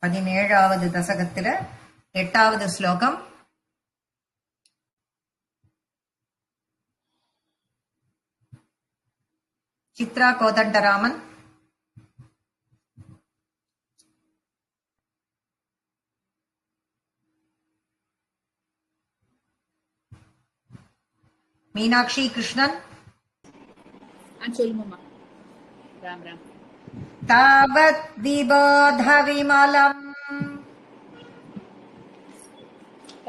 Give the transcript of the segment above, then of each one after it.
17வது தசகத்துல 8வது ஸ்லோகம். சித்ரா கோதண்டராமன். மீனாட்சி கிருஷ்ணன். சொல்லுங்கம்மா. ராம் ராம். தாவத் விபோத விமலம்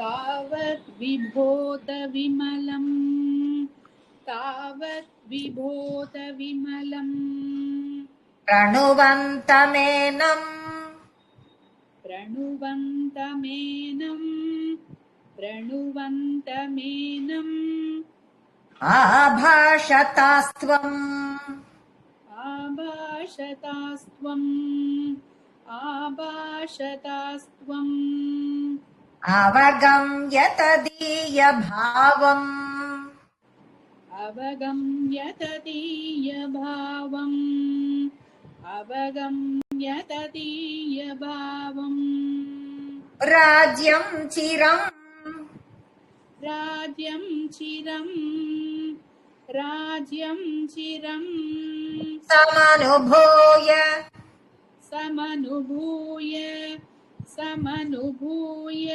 தாவத் விபோத விமலம் தாவத் விபோத விமலம் பிரணுவந்தமேனம் பிரணுவந்தமேனம் பிரணுவந்தமேனம் ஆபாஷதாஸ்த்வம் ஆபாஷதாஸ்த்வம் ஆபாஷதாஸ்த்வம் அவகம்யததீய பாவம் அவகம்யததீய பாவம் அவகம்யததீய பாவம் ராஜ்யம் சிரம் ராஜ்யம் சிரம் ராஜ்யம் சிரம் சமனுபூய சமனுபூய சமனுபூய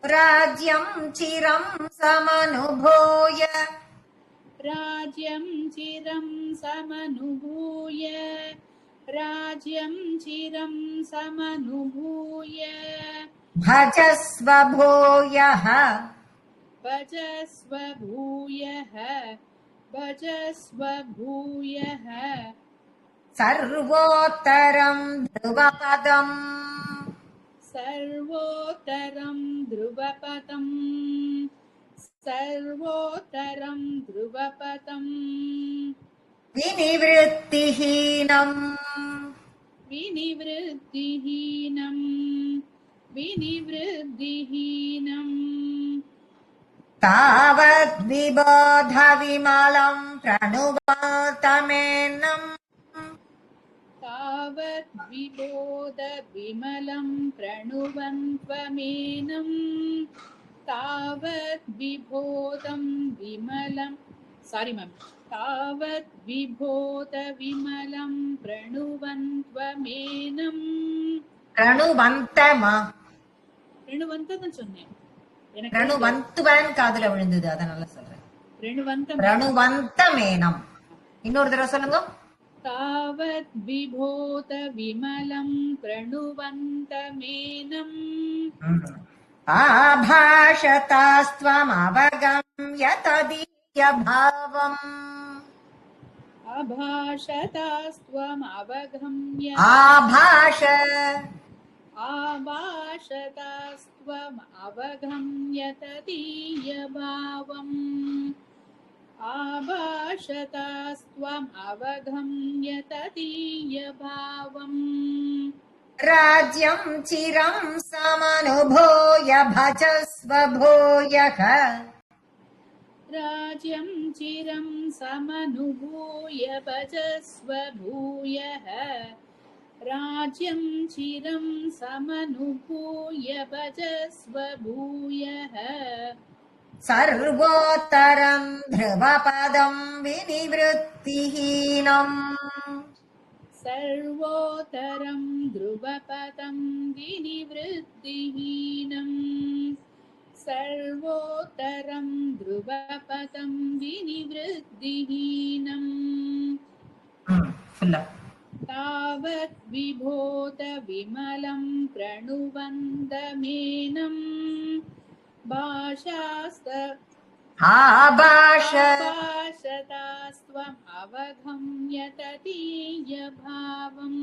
ராஜ்யம் சிரம் சமனுபூய ராஜ்யம் சிரம் சமனுபூய ராஜ்யம் சிரம் சமனுபூய भजस्व भूयः भजस्व भूयः भजस्व भूयः सर्वोत्तरं ध्रुवपदम् सर्वोत्तरं ध्रुवपदम् सर्वोत्तरं ध्रुवपदम् विनिवृत्तिहीनम् विनिवृत्तिहीनं विनिवृत्तिहीनम् तावद्विबोध विमलं प्रणुवन्तमेनम् तावत् विबोध विमलं प्रणुवन्त्वमेनं तावत् विबोधं विमलं तावत् विबोध विमलं प्रणुवन्त्वमेनं प्रणुवन्तमा प्रणुवन्तன்னு சொன்னேன். प्रणुवन्तुवन् காதுல விழுந்தது, அதனால சொல்றேன். प्रणुवन्तमेனம். இன்னொரு தடவை சொல்லுங்க. तावत् विबोध विमलं प्रणुवन्तमेनम् आभाषतास्त्वमवगम्य तदीय भावम् आभाषतास्त्वमवगम्य आभाषतास्त्वमवगम्य तदीय भावम् आभाषतास्त्वमवगम्य तदीय भावम् राज्यं चिरं समनुभूय भजस्व भूयः राज्यं चिरं समनुभूय भजस्व भूयः राज्यं चिरं समनुभूय भजस्व भूयः सर्वोत्तरं ध्रुवपदं विनिवृत्तिहीनम् सर्वोत्तरं ध्रुवपदं विनिवृत्तिहीनम् सर्वोत्तरं ध्रुवपदं विनिवृत्तिहीनम् तावत् विबोध विमलं प्रणुवन्तमेनं आभाषतास्त्वम् अवगम्य तदीय भावम्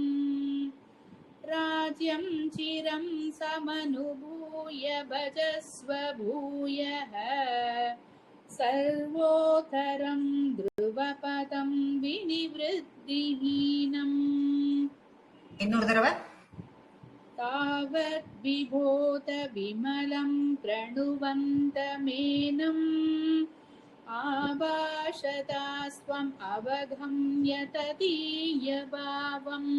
राज्यं चिरं समनुभूय भजस्व भूयः सर्वोत्तरं ध्रुवपदं विनिवृत्तिहीनम् இன்னொரு தடவை. तावत् विबोध विमलं प्रणुवन्तमेनम् आभाषतास्त्वम् अवगम्य तदीय भावम्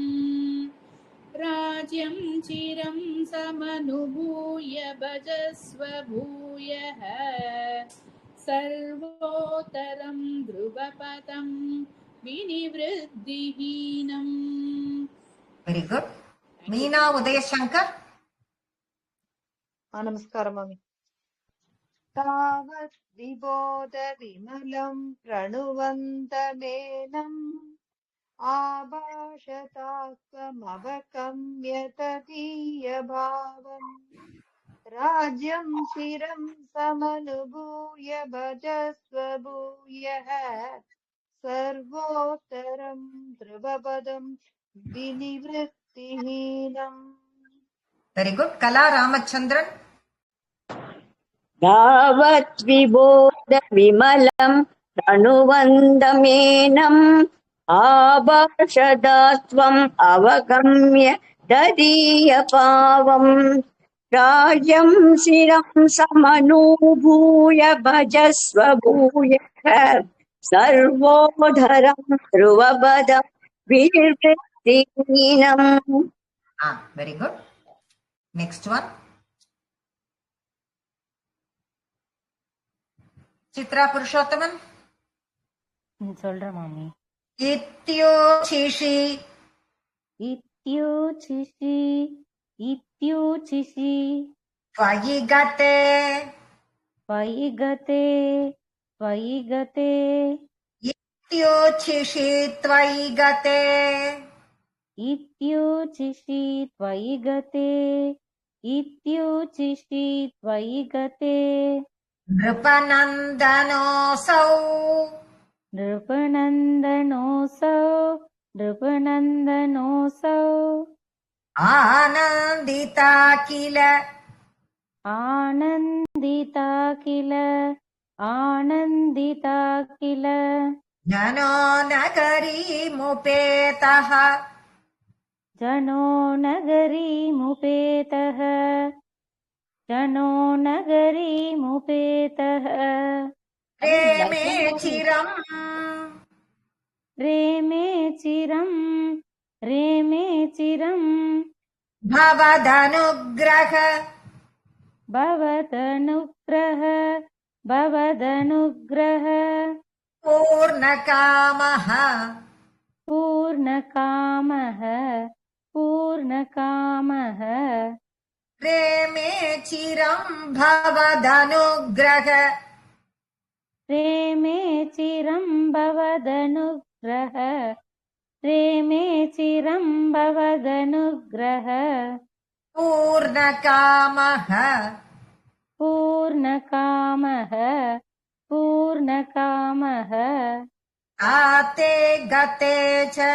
राज्यं राज्यं चिरं समनुभूय भजस्व भूयः सर्वोत्तरं ध्रुवपदं विनिवृद्धिहीनम्. Very good. Meena Udayashankar. नमस्कारं मम्मी। तावत् विबोध विमलं प्रणुवन्तमेनम् आभाषतात्वमवकम्य तदीयभावम् राज्यं चिरं समनुभूय भजस्व भूयः सर्वोत्तरं ध्रुवपदं विनिवृत्तिहीनम्. Very good. Kala Ramachandran. यावत् विबोध विमलं तनुवन्दमेनम् आभाषदात्वम् अवगम्य तदीयभावम् राज्यं शिरं समनुभूय भजस्व भूयः सर्वोधरं ध्रुवपदं विनिवृत्तिहीनम्. Very good. Next one. Chitra Purushothaman. சொல்றேன் மாமி. Ityochishi. இத்யோச்சிஷி இத்யோச்சிஷி Tvayi gate. त्वयि गते Ityochishi tvayi gate. इत्योचिषि त्वयि गते इत्योचिषि त्वयि गते Nripanandanosau. नृपनन्दनोऽसौ Anandita kila. आनन्दिता किल Jano nagari mupetaha. जनो नगरीमुपेतः Reme chiram. रेमे चिरम् Bhavadanugraha. भवदनुग्रह Purnakamaha. पूर्णकामः Reme chiram bhavadanugraha. रेमे चिरम् भवदनुग्रह Purnakamaha. पूर्णकामः Ate gate cha.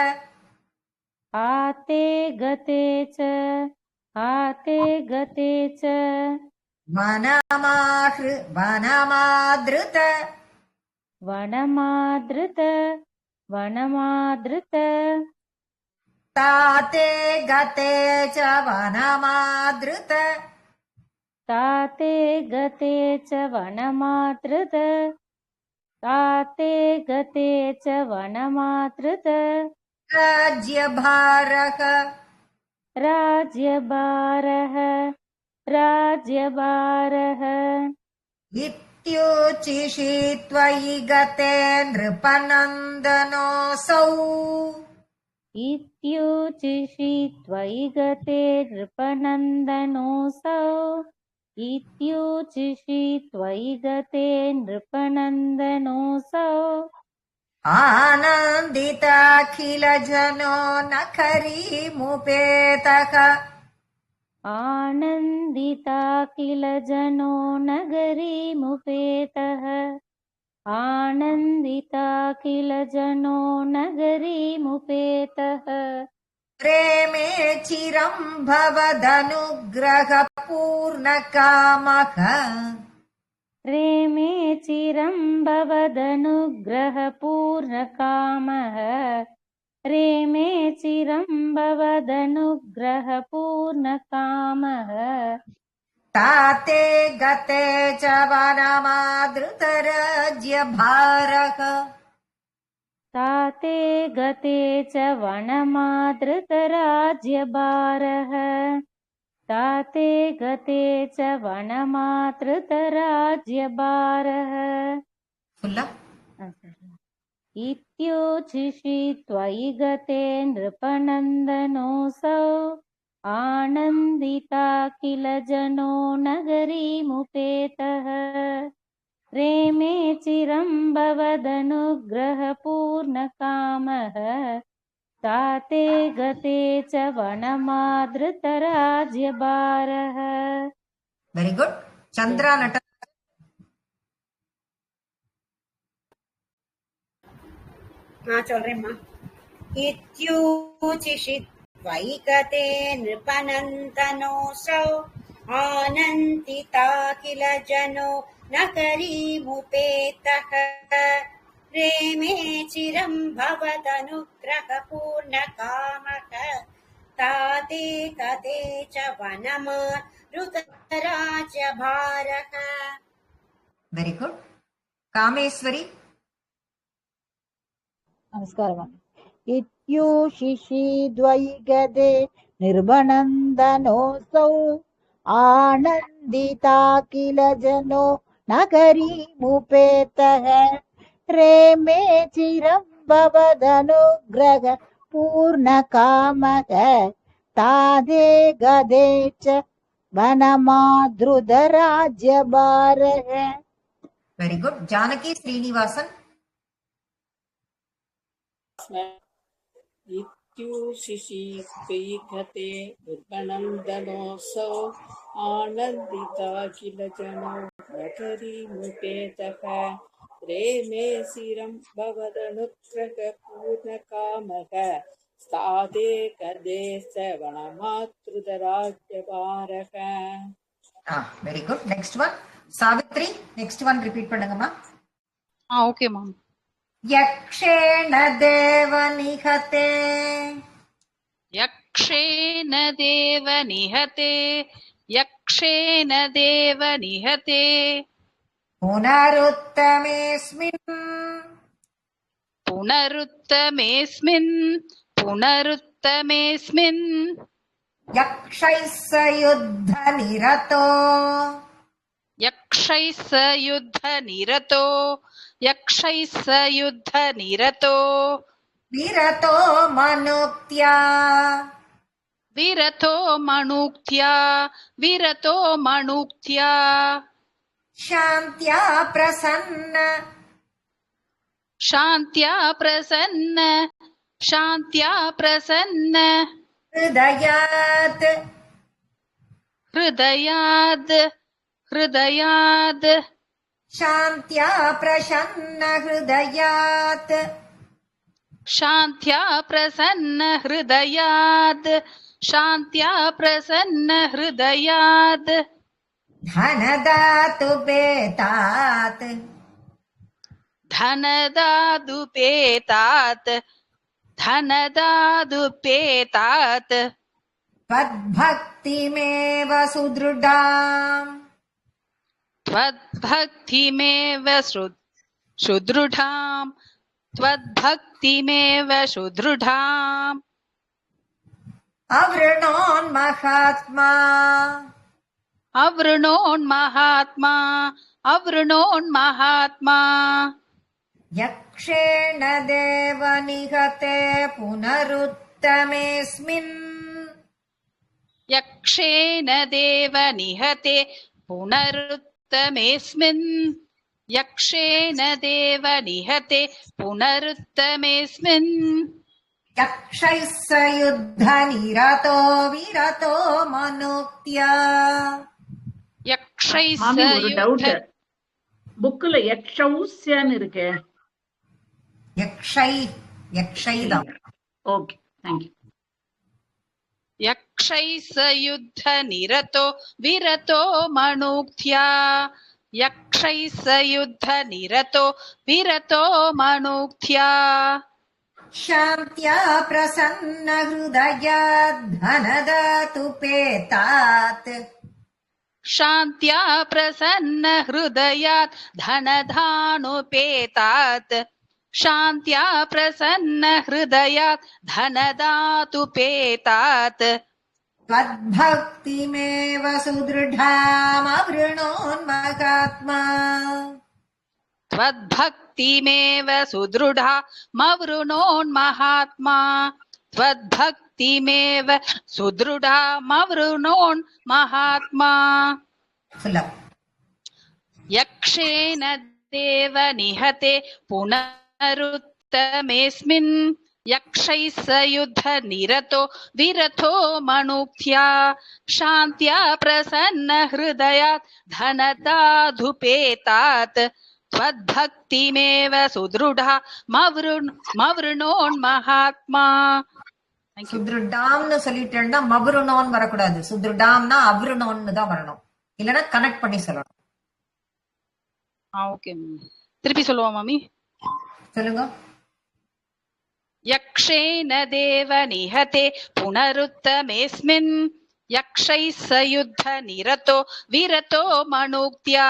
आते गते च Vanamadruta. वनमादृत Tate gate cha vanamadruta. ताते गते च वनमादृत राज्यभारः Ityochishi tvayi gate nripanandanosau. इत्योचिषि त्वयि गते नृपनन्दनोऽसौ Anandita khila jano nakhari mupetaka. आनन्दिता किल जनो नगरीमुपेतः Reme chiram bhavadanugraha purnakamaha. रेमे चिरं भवदनुग्रहपूर्णकामः Tate gate cha vanamadruta rajyabharaha. ताते गते च वनमादृतराज्यभारः ताते गते च वनमातृतराज्यभारः ஃபுல்லா इत्योचिषि त्वयि गते नृपनन्दनोऽसौ आनन्दिता किल जनो नगरीमुपेतः रेमे चिरं भवदनुग्रहपूर्णकामः ताते गते च वनमादृतराज्यभारः வெரி குட். சந்திரா நட்ட சொல்றேம்மா. इत्यूचिषि त्वयि गते नृपनन्दनोऽसौ आनन्दिता किल जनो नगरीमुपेतः रेमे चिरं भवदनुग्रहपूर्णकामः ताते गते च वनमारुतराज्यभारः. Very good. காமேஸ்வரி नमस्कारम्. इत्यूषिषि द्वयि गदे निर्भनन्दनोऽसौ आनन्दिता किल जनो नगरीमुपेतः रेमे चिरं भवदनुग्रह पूर्णकामः तादे गदे च वनमादृतराज्यभारः. Very good. ஜானகி ஸ்ரீனிவாசன் इत्यूषिषि त्वयि गते निर्भनन्दनोऽसौ आनन्दिता किल जनो नगरीमुपेतः रेमे चिरं भवदनुग्रहपूर्णकामः तादे गदे च वनमातृतराज्यभारः. Very good. Next one Savitri. Next one repeat பண்ணுங்கம்மா. Okay ma'am. யக்ஷேண தேவ நிகதே यक्षेन देव निहते यक्षेन देव निहते புனருத்தமேஸ்மின் पुनरुत्तमेऽस्मिन् पुनरुत्तमेऽस्मिन् யக்ஷைः स யுத்த நிரதோ यक्षैः स युद्धनिरतो यक्षैः स युद्धनिरतो விரதோ மனுக்த்யா विरतो मणुक्त्या विरतो मणुक्त्या சாந்தியா பிரசன்ன शान्त्या प्रसन्न शान्त्या प्रसन्न ஹிருதயாத் हृदयाद् हृदयाद् சாந்தியா பிரசன்ன ஹிருதயாத் शान्त्या प्रसन्न हृदयाद् शान्त्या प्रसन्न हृदयाद् धनदातु पेतात् धनदादुपेतात् धनदादुपेतात् त्वद्भक्तिमेव सुदृढाम् त्वद्भक्तिमेव सुदृढाम् त्वद्भक्तिमेव सुदृढाम् अवृणोन्महात्मा अवृणोन्महात्मा अवृणोन्महात्मा यक्षेण देव निहते पुनरुत्तमेऽस्मिन् यक्षेन देव निहते पुनरुत्तमेऽस्मिन् यक्षेन देव निहते पुनरुत्तमेऽस्मिन् यक्षैः स युद्धनिरतो विरतो मनुक्त्या यक्षैः மாமி स ஒரு டவுட், युद्ध புக்ல யக்ஷௌஸ்யான்னு இருக்கு. यक्षैதான். Okay, thank you. यक्षैः स युद्धनिरतो विरतो मणुक्त्या यक्षैः स युद्धनिरतो विरतो मणुक्त्या शान्त्या प्रसन्न हृदयात् धनदातु पेतात् शान्त्या प्रसन्न हृदयात् धनधानुपेतात् शान्त्या प्रसन्न हृदयात् धनदातुपेतात् त्वद्भक्तिमेव सुदृढामवृणोन्महात्मा त्वद्भक्तिमेव सुदृढामवृणोन्महात्मा त्वद्भक्तिमेव सुदृढामवृणोन्महात्मा यक्षेण देव निहते पुनरुत्तमेऽस्मिन् यक्षैः स युद्ध निरतो विरतो मनुक्त्या शान्त्या प्रसन्न हृदयात् धनदाधुपेतात् त्वद्भक्तिमेव सुदृढामवृणोन्महात्मा. சுத்ருடாம்னு சொல்லிட்டேன்னா மவருணோன்னு வரக்கூடாது. சுத்ருடாம்னா அவ்ருணோன்னு தான் வரணும். இல்லைன்னா கனெக்ட் பண்ணி சொல்லணும். ஓகே, திருப்பி சொல்லுவா மாமி. சொல்லுங்க. यक्षेण देव निहते पुनरुत्तमेऽस्मिन् यक्षैः स युद्ध निरतो विरतो मनुक्त्या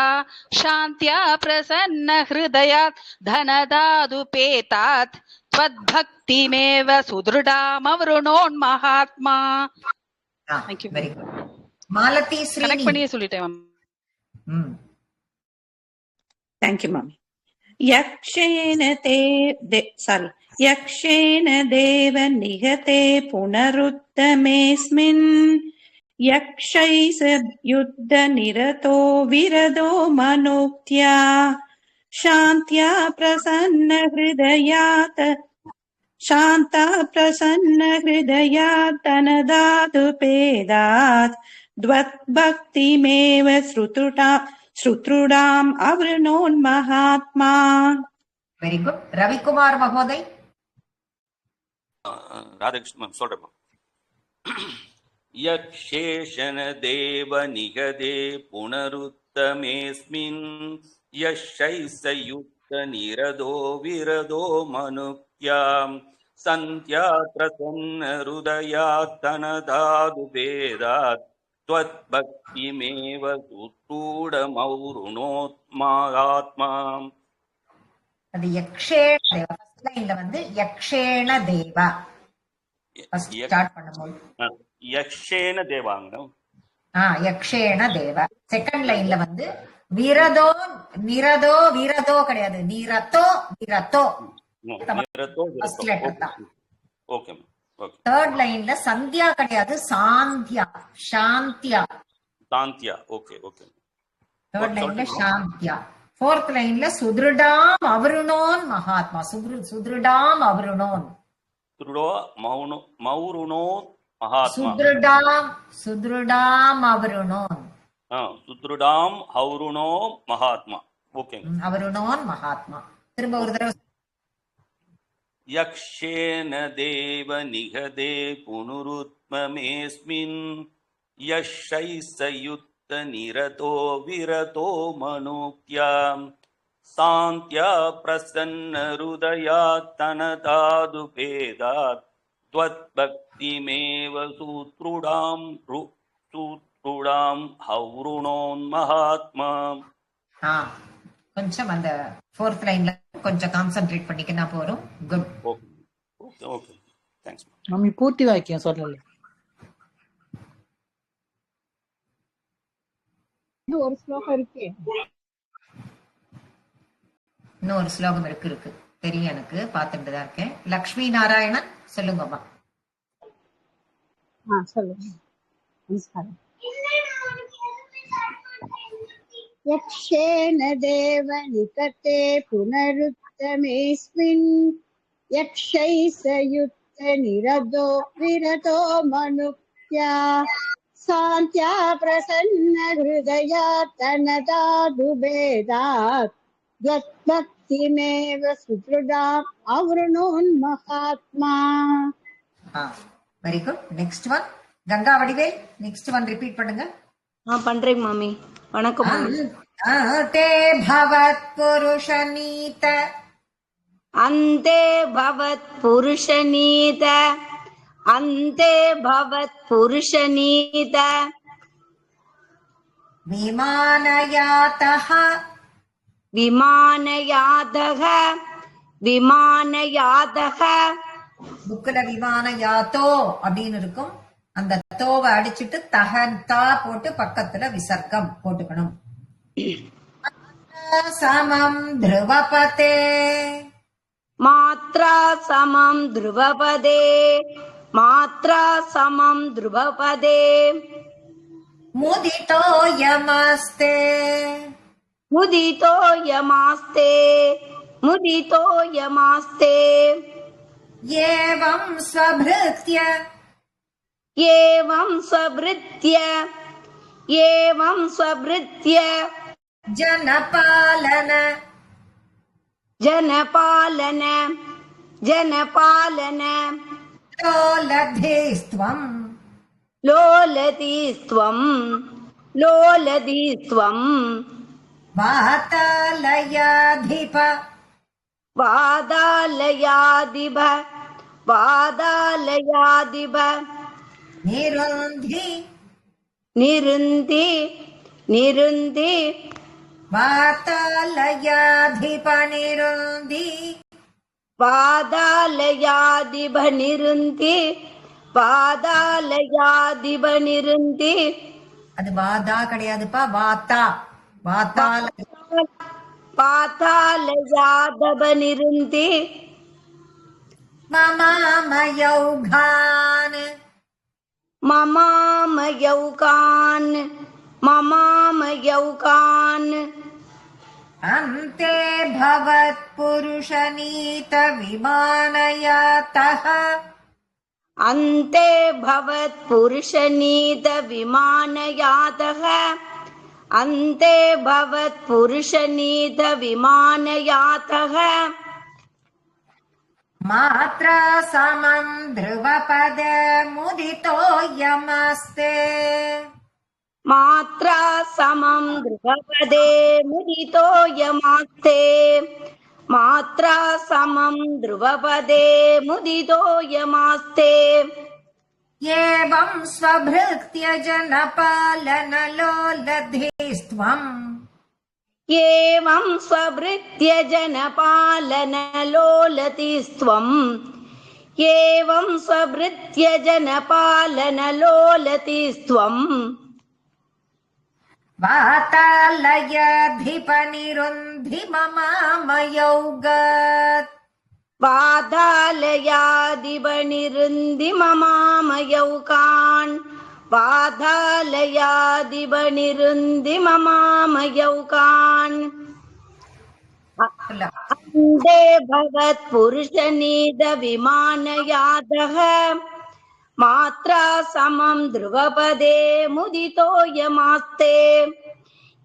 शान्त्या प्रसन्न हृदयात् धनदादुपेतात् त्वद्भक्तिमेव सुदृढामवृणोन्महात्मा. Thank you. Very good. Malathi Srini. Connect பண்ணியே சொல்லிட்டேன். Thank you, ma'am. यक्षेण देव निहते पुनरुत्तमेऽस्मिन् यक्षैः स युद्ध निरतो विरतो मनुक्त्या शान्त्या प्रसन्न हृदयात् धनदातुपेदात् द्वद्भक्तिमेव श्रुतृडाम् अवृणोन्महात्मा. Very good. ரவிக்குமார் மகோதய். ராதாகிருஷ்ணன் சொல்றேன். யக்ஷேஷன தேவ நிகதே புனருத்தமேஸ்மின் யஷைஸ யுக்த நிரதோ விரதோ மனுக்யாம் சந்த்யா பிரசன்ன ஹ்ருதயாத் தனதாது பேதாத் த்வத்பக்திமேவ சுத்தூடமௌருணோத்மகாத்மா. அது யக்ஷேண தேவா. ஃபர்ஸ்ட் லைன்ல வந்து யக்ஷேண தேவா ஸ்டார்ட் பண்ணும்போது யக்ஷேண தேவாங்க. யக்ஷேண தேவா. செகண்ட் லைன்ல வந்து விரதோ நிரதோ விரதோ கிடையாது, நிரதோ விரதோ. ஃபர்ஸ்ட் லெட்டர் தான். ஓகே. தேர்ட் லைன்ல சந்தியா கிடையாது, சாந்தியா சாந்தியா சாந்தியா. ஓகே. தேர்ட் லைன்ல சாந்தியா. ஃபோர்த் லைன்ல சுத்ருடாம் அவருணோன் மகாத்மா. சுத்ருடாம் அவருணோன் மௌருணோத் மகாத்மா. சுத்ருடாம் அவருணோன். சுத்ருடாம் ஹௌருணோ மகாத்மா. ஓகே. அவருணோன் மகாத்மா. திரும்ப ஒரு தடவை. யக்ஷேன தேவ நிகதே புனருத்மமேஸ்மின் யஷைஸ யுத்த நிரதோ விரதோ மனுக்யாம் சாந்த்யா பிரசன்ன ஹ்ருதயாத் தனதாது பேதாத் த்வத்பக்திமேவ சூத்ருடாம் ஹௌருணோன்மஹாத்மா. கொஞ்சம் அந்த ஃபோர்த் லைன்ல கொஞ்சம் கான்சென்ட்ரேட் பண்ணிக்கினா போறோம். குட். ஓகே. Thanks mummy. பூர்த்தி வாக்கியம் சொல்லல. ஒரு ஸ்லோகம் இருக்கு. இன்னொரு ஸ்லோகம் இருக்கு தெரியும் எனக்கு, பார்த்துட்டு தான் இருக்கேன். லக்ஷ்மி நாராயணன் சொல்லுங்கம்மா. சொல்லுங்க. நமஸ்காரம். यक्षेण देव निकटे पुनरुत्तमेऽस्मिन् यक्षैः स युक्त निरतो विरतो मनुक्त्या शान्त्या प्रसन्न हृदयात् तनदादुभेदात् द्वद्भक्तिमेव सुदृढाम् अवृणोन्महात्मा. Very good. Next one Ganga Vadivel. Next one repeat பண்ணுங்க. பண்றேங்க மாமி. வணக்கம் மாமி. தே பவத் புருஷநீத அந்தே பவத் புருஷநீத அந்தே பவத் புருஷநீத விமானயாதஹ விமானயாதஹ விமானயாதக. புக்குல விமான யாத்தோ அப்படின்னு இருக்கும். அந்த தோவை அடிச்சுட்டு தா போட்டு பக்கத்துல விசர்க்கம் போட்டுக்கணும். சமம் த்ருவபதே. மாத்ரா சமம் த்ருவபதே. மாத்ரா சமம் த்ருவபதே. முதிதோ யமஸ்தே. முதிதோ யமாஸ்தே. முதிதோ யமாஸ்தே. ஏவம் ஸ்வப்ருத்ய. ஏவம் ஸ்வப்ருத்ய. ஏவம் ஸ்வப்ருத்ய. ஜனபாலன. ஜனபாலன. ஜனபாலன. லோலதேஸ்த்வம். லோலதீஸ்த்வம். லோலதீஸ்த்வம். வாதாலயாதிப. வாதாலயாதிப. வாதாலயாதிப. நிருந்தி. நிருந்தி. நிருந்தி. வாதாலயாதிப நிருந்தி. வாதாலயாதிப நிருந்தி. வாதாலயாதிப நிருந்தி. அது வாதா கிடையாதுப்பா, வாத்தா. வாத்தால. பாதாலயாதப நிருந்தி. மமாமயௌகான். மமாமயௌகான். மமாமயௌகான். அந்தே பவத் புருஷநீத விமானயாதः. अन्ते भवत् पुरुषनीत विमानयातः. अन्ते भवत् पुरुषनीत विमानयातः. मात्रा समं ध्रुवपद मुदितो यमस्ते. मात्रा समं ध्रुवपदे मुदितो यमास्ते. मात्रा समं ध्रुवपदे मुदितो यमास्ते. एवं स्वभृत्य जनपालनलोलधीस्त्वम्. एवं स्वभृत्य जनपालनलोलतिस्त्वम्. एवं स्वभृत्य जनपालनलोलतिस्त्वम्. वातालयाधिपनिरुन्धि ममामयौगत्. वादालयादिबनिरुन्धि ममामयौकान्. वादालयादिबनिरुन्धि ममामयौकान्. अन्ते भवत् पुरुषनीद विमानयातः. मात्रा समं ध्रुवपदे मुदितो यमास्ते.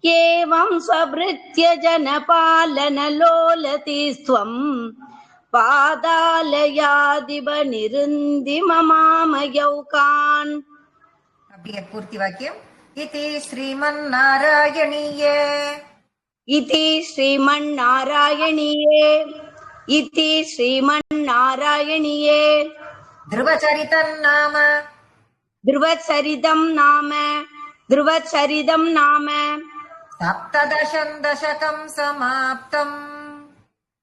एवं स्वभृत्य जनपालनलोलतिस्त्वम्. पादालयादिब निरुन्धि ममामयौकान्. அப்படியே பூர்த்தி வாக்கியம். இதி ஸ்ரீமன்னாராயணீயே. इति श्रीमन्नारायणीये. इति श्रीमन्नारायणीये. ध्रुवचरितं नाम. ध्रुवचरितं नाम. ध्रुवचरितं नाम. सप्तदशं दशकं समाप्तम्.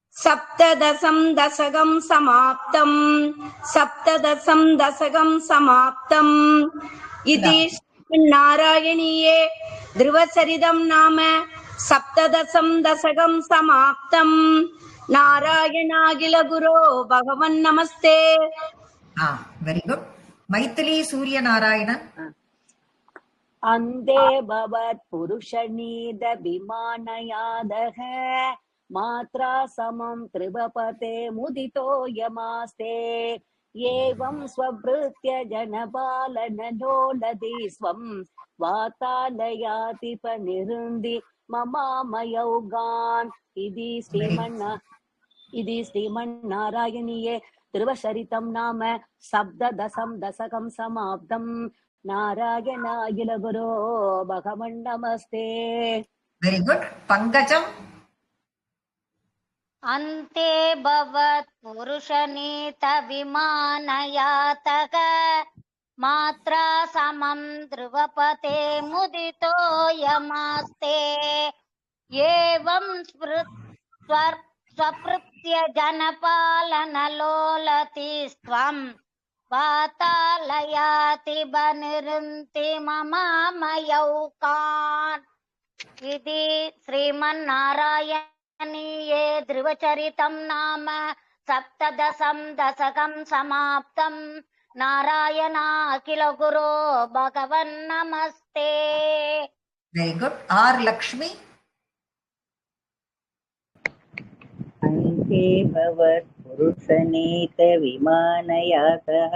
सप्तदशं दशकं समाप्तम्. सप्तदशं दशकं समाप्तम्. इति श्रीमन्नारायणीये ध्रुवचरितं नाम सप्तदशं दशकं समाप्तम्. नारायणाखिल गुरो भगवन् नमस्ते. Very good. மைத்திலி சூரியநாராயணன். अन्ते भवत् पुरुषनीद विमानयादः. मात्रा समं त्रिवपते मुदितो यमास्ते. एवं स्वभृत्य जनपालनलोलति स्वम्. वातालयाति पनिरुन्धि ममामयौगान्. इति श्रीमन्नारायणीये ध्रुवचरितं नाम सप्तदशं दशकं समाप्तम्. नारायणाखिल गुरो भगवन् नमस्ते. Very good. பங்கஜம். अन्ते भवत् पुरुषनीत विमानयातः. मात्रा समं ध्रुवपते मुदितो यमास्ते. एवं स्वभृत्य जनपालनलोलतिस्त्वं वातालयाति बनिरुन्ति ममामयौकान् इति श्रीमन्नारायणीये ध्रुवचरितं नाम सप्तदशं दशकं समाप्तं नारायण अखिल गुरो भगवन् नमस्ते. Very good. R. Lakshmi. अन्ते भवत्पुरुषनीत विमानयातः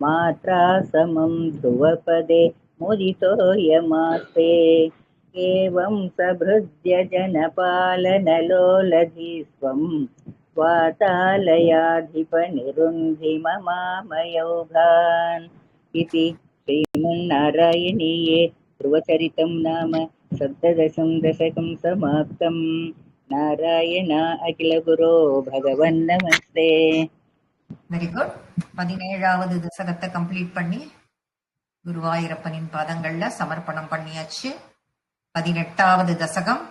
मात्रा समं ध्रुवपदे मुदितो यमास्ते एवं प्रभृद्य जनपालनलोलधीस्त्वं वातालयाधिपनिरुन्धि ममामयौघान् इति श्रीमन्नारायणीये ध्रुवचरितं नाम सप्तदशं दशकं समाप्तं नारायण अखिल गुरो भगवन् नमस्ते. Very good. 17வது தசகத்தை கம்ப்ளீட் பண்ணி குருவாயூரப்பனின் பாதங்கள்ல சமர்ப்பணம் பண்ணியாச்சு. 18வது தசகம்.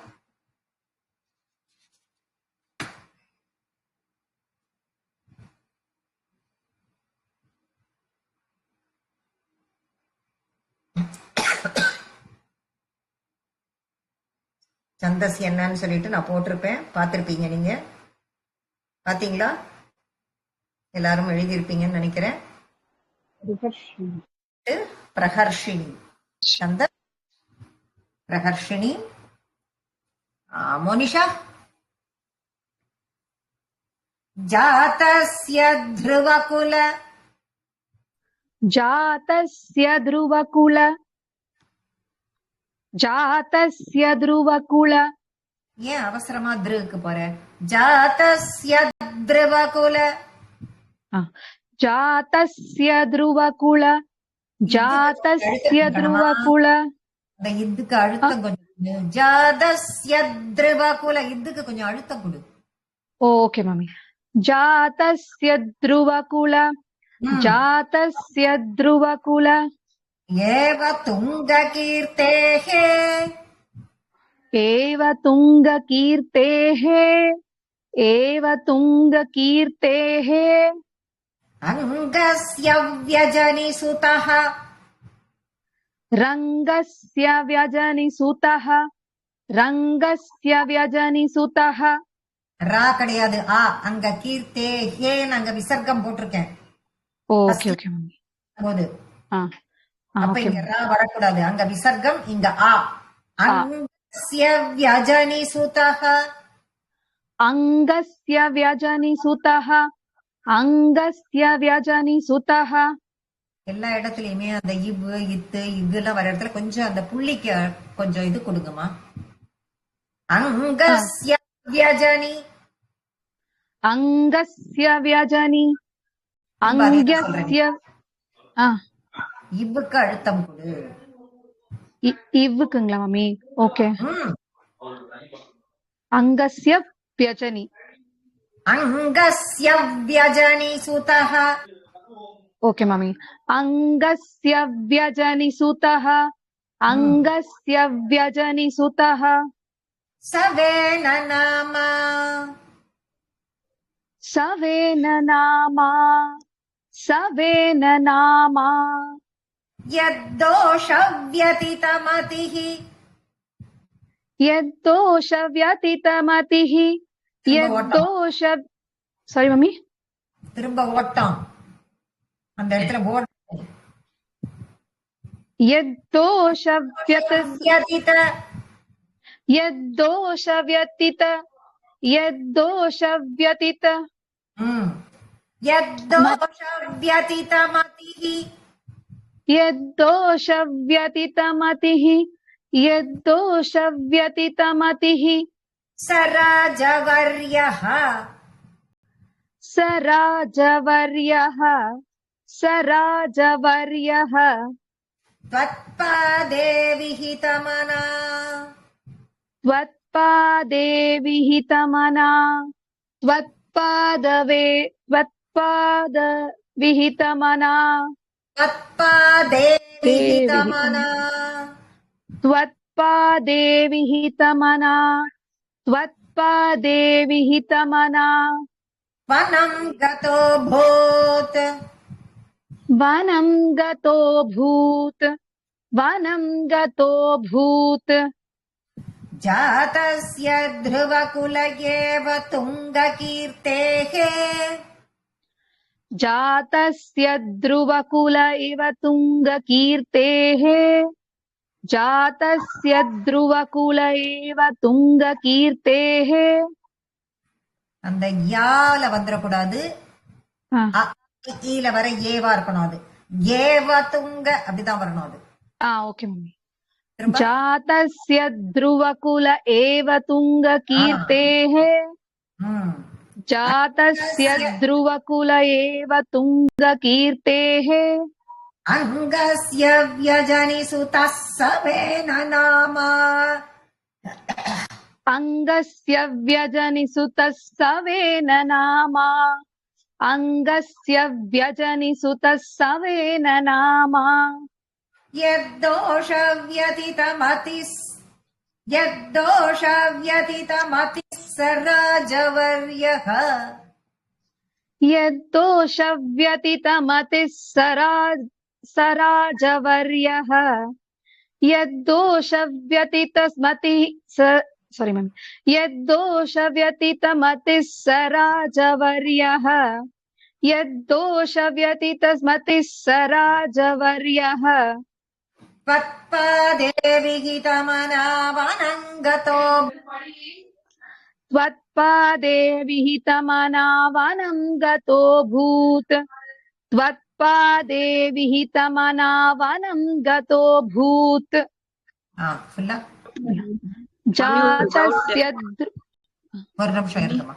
சந்தஸ் என்னன்னு சொல்லிட்டு நான் போட்டிருப்பேன், பார்த்திருப்பீங்க. நீங்க பாத்தீங்களா? எல்லாரும் எழுதியிருப்பீங்கன்னு நினைக்கிறேன். பிரகர்ஷினி சந்த பிரகர்ஷினி. மோனிஷா ஜாதஸ்ய த்ருவகுல जातस्य ध्रुवकुल ஏன் அவசரமா த்ருக்கு போற? ஜாதஸ்ய த்ருவகுல जातस्य ध्रुवकुल இந்த இதுக்கு அழுத்தம் கொஞ்சம். ஜாதஸ்ய த்ருவகுல இதுக்கு கொஞ்சம் அழுத்தம் கொடு. Okay mummy. जातस्य ध्रुवकुल एव तुङ्गकीर्तेः अङ्गस्य व्यजनिसुतः ரா கிடையாது, ஆ. அங்க கீர்த்தே ஹேன்னு அங்க விசர்க்கம் போட்டிருக்கேன். Okay okay mummy. போது அப்ப இங்க ரா வரக்கூடாது. அங்க விசர்க்கம், இங்க ஆ. அங்கஸ்ய வியஜனிசுதஹ எல்லா இடத்துலயுமே அந்த இவ் இத்து இதெல்லாம் வர இடத்துல கொஞ்சம் அந்த புள்ளிக்கு கொஞ்சம் இது கொடுங்கம்மா. அங்கஸ்ய வியஜனி இவ்வுக்கு அழுத்தம் கொடு. இவ்வுக்குங்களா மம்மி? ஓகே. அங்கஸ்ய வியஜனி சுதஹ. Okay mummy. அங்கஸ்ய வியஜனி சுதஹ சவேன நாமா यद्दोष व्यतीतमतिः சாரி மம்மி, திரும்ப ஓட்டம் அந்த இடத்துல ஓட்டம். यद्दोष व्यतीत यद्दोष व्यतीतमतिः सराजवर्यः त्वत्पादे विहितमना त्वत्पादे विहितमना त्वत्पादे विहितमना वनं गतो भूत् वनं गतो भूत् वनं गतो भूत् जातस्य ध्रुवकुल एव तुङ्गकीर्तेः जातस्य ध्रुवकुल इव तुङ्गकीर्तेः जातस्य ध्रुवकुल एव तुङ्गकीर्तेः அந்த யால வந்துடக்கூடாது, ஈல வர ஏவா இருக்கணும். அது ஏவ துங்க அப்படிதான் வரணும். அது ஓகே மம்மி. जातस्य ध्रुवकुल एव तुङ्गकीर्तेः जातस्य ध्रुवकुल एव तुङ्गकीर्तेः अङ्गस्य व्यजनि सुतः सवेन नाम अङ्गस्य व्यजनि सुतः सवेन नाम अङ्गस्य व्यजनि सुतः सवेन नाम यद्दोषव्यतितमतिः सराजवर्यः यद्दोषव्यतितमतिः सराजवर्यः यद्दोषव्यतितमतिः सराजवर्यः यद्दोषव्यतितमतिः सराजवर्यः त्वत्पादे विहितमना वनं गतो त्वत्पादे विहितमना वनं गतो भूत् त्वत्पादे विहितमना वनं गतो भूत् जातस्य ஒரு நிமிஷம் இருக்குமா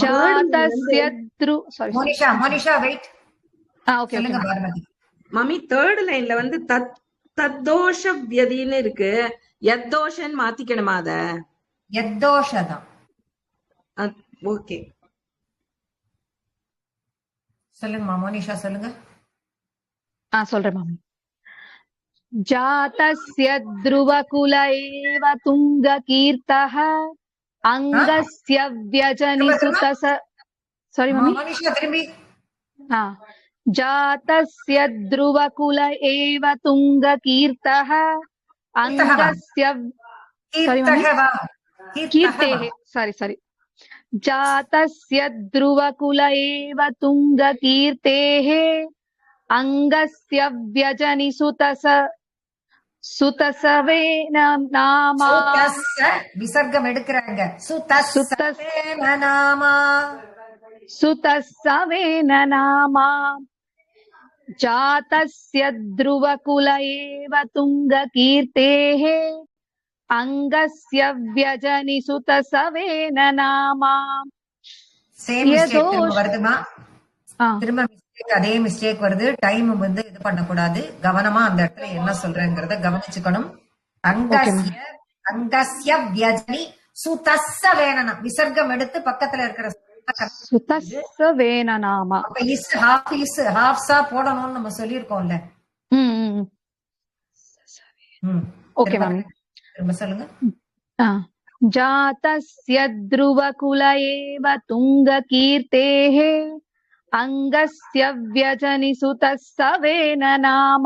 जातस्य மோனிஷா வெயிட். ஓகே சொல்லுங்க பார்வதி. மாமி தேர்ட் லைன்ல வந்து தத்தோஷ வியதின்னு இருக்கு, யத்தோஷன் மாத்திக்கணுமா? அத யத்தோஷதான். ஓகே சொல்லுங்கம்மா மோனிஷா சொல்லுங்க. சொல்றேன் மாமி. जातस्य ध्रुवकुल एव तुङ्गकीर्तः अङ्गस्य व्यजनि सुतः सॉरी मम्मी मनीषा திரும்பி. जातस्य ध्रुवकुल एव तुङ्गकीर्तः अङ्गस्य कीर्तेः सॉरी जातस्य ध्रुवकुल एव तुङ्गकीर्तेः अङ्गस्य व्यजनि सुतसवेन नाम விசர்க்கம் எடுக்கிறாங்க. சுதசவேன நாம सुतसवेन नाम जातस्य ध्रुवकुल एव तुङ्गकीर्तेः अङ्गस्य व्यजनि सुतसवेन नाम வருதுமா? திரும்ப அதே மிஸ்டேக் வருது. டைம் வந்து இது பண்ணக்கூடாது. கவனமா அந்த இடத்துல என்ன சொல்றேங்கிறத கவனிச்சுக்கணும். அங்கஸ்ய வியஜனி சுதஸ்ஸவேன விசர்க்கம் எடுத்து பக்கத்துல இருக்கிற சுதஸ்ஸவேன நாம ஹாஃப்ஸா போடணும்னு நம்ம சொல்லியிருக்கோம்ல. Okay ma'am. திரும்ப சொல்லுங்க. जातस्य ध्रुवकुल एव तुङ्गकीर्तेः अङ्गस्य व्यजनि सुतस्सवेन नाम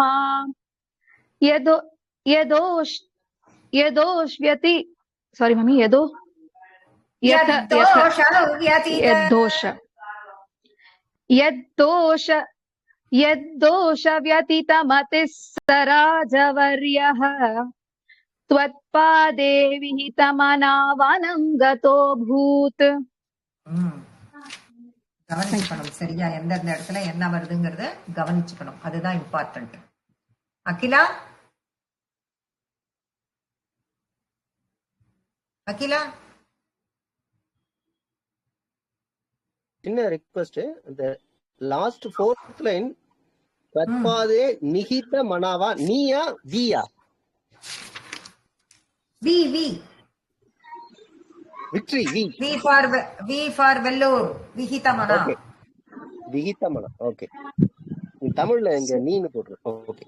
यदोष्व्यति सॉरी मम्मी यद्दोषव्यतितमतिः सराजवर्यः त्वत्पादे विहितमना वनं गतो भूत्. கவனிச்சுக்கணும் சரியா, எந்தெந்த இடத்துல என்ன வருதுங்கிறத கவனிச்சுக்கணும். அதுதான் இம்பார்ட்டன்ட். அகிலா சின்ன ரிக்வெஸ்ட், இந்த லாஸ்ட் 4th லைன் தத்பாதே நிகித மனாவா நீயா வியா? V victory V for Vellore. விஹிதமனா விஹிதமனா. ஓகே, தமிழ்ல இங்க நீன்னு போட்டுரு. ஓகே,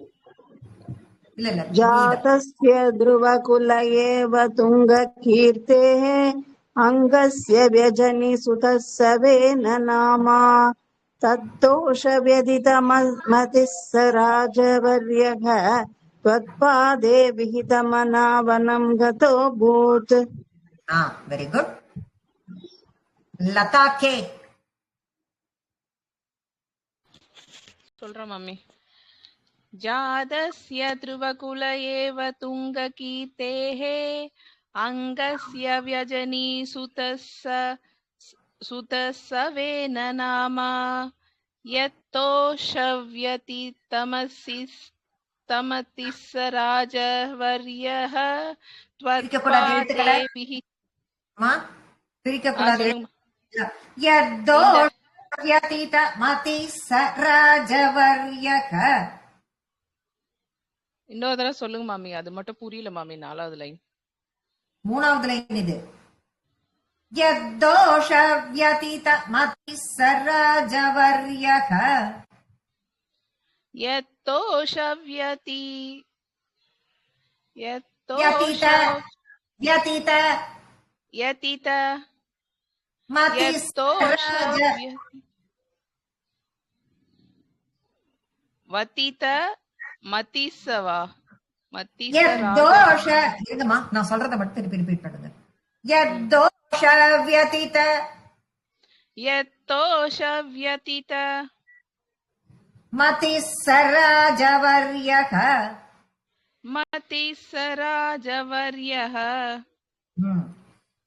இல்ல இல்ல கீதம். जातस्य ध्रुवकुल एव तुङ्गकीर्तेः अङ्गस्य व्यजनि सुतः सवेन नामा तद्दोषव्यधितमतिः स राजवर्यः त्वत्पादे विहितमनावनं गतोऽभूत्. Very good. லதா கே. சொல்றேன் மம்மி. जातस्य ध्रुवकुल एव तुङ्गकीर्तेः अङ्गस्य व्यजनी सुतः सवेन नामा यत्तोषव्यतितमतिः स राजवर्यः பிரிக்கக்கூடாது எழுத்துக்களை. त्वत्पादे विहित. பிரிக்கக்கூடாது. சொல்லுங்க. யத்தோஷவ்யதித மதி ச ராஜவர்யக. இன்னொரு தடவை சொல்லுங்க மாமி, அது மட்டும் புரியல மாமி. 4வது லைன். 3வது லைன் இது. யத்தோஷவ்யதித மதி ச ராஜவர்யக. यत्तोषव्यति யதித யதித यतित மதி ச ராஜ वतित मतिसवा யத்தோஷ. இருங்கம்மா, நான் சொல்றத மட்டும் திருப்பி ரிப்பீட் பண்ணுங்க. யத்தோஷவ்யதித यत्तोषव्यतित மதி ச ராஜவர்யக. मतिः स राजवर्यः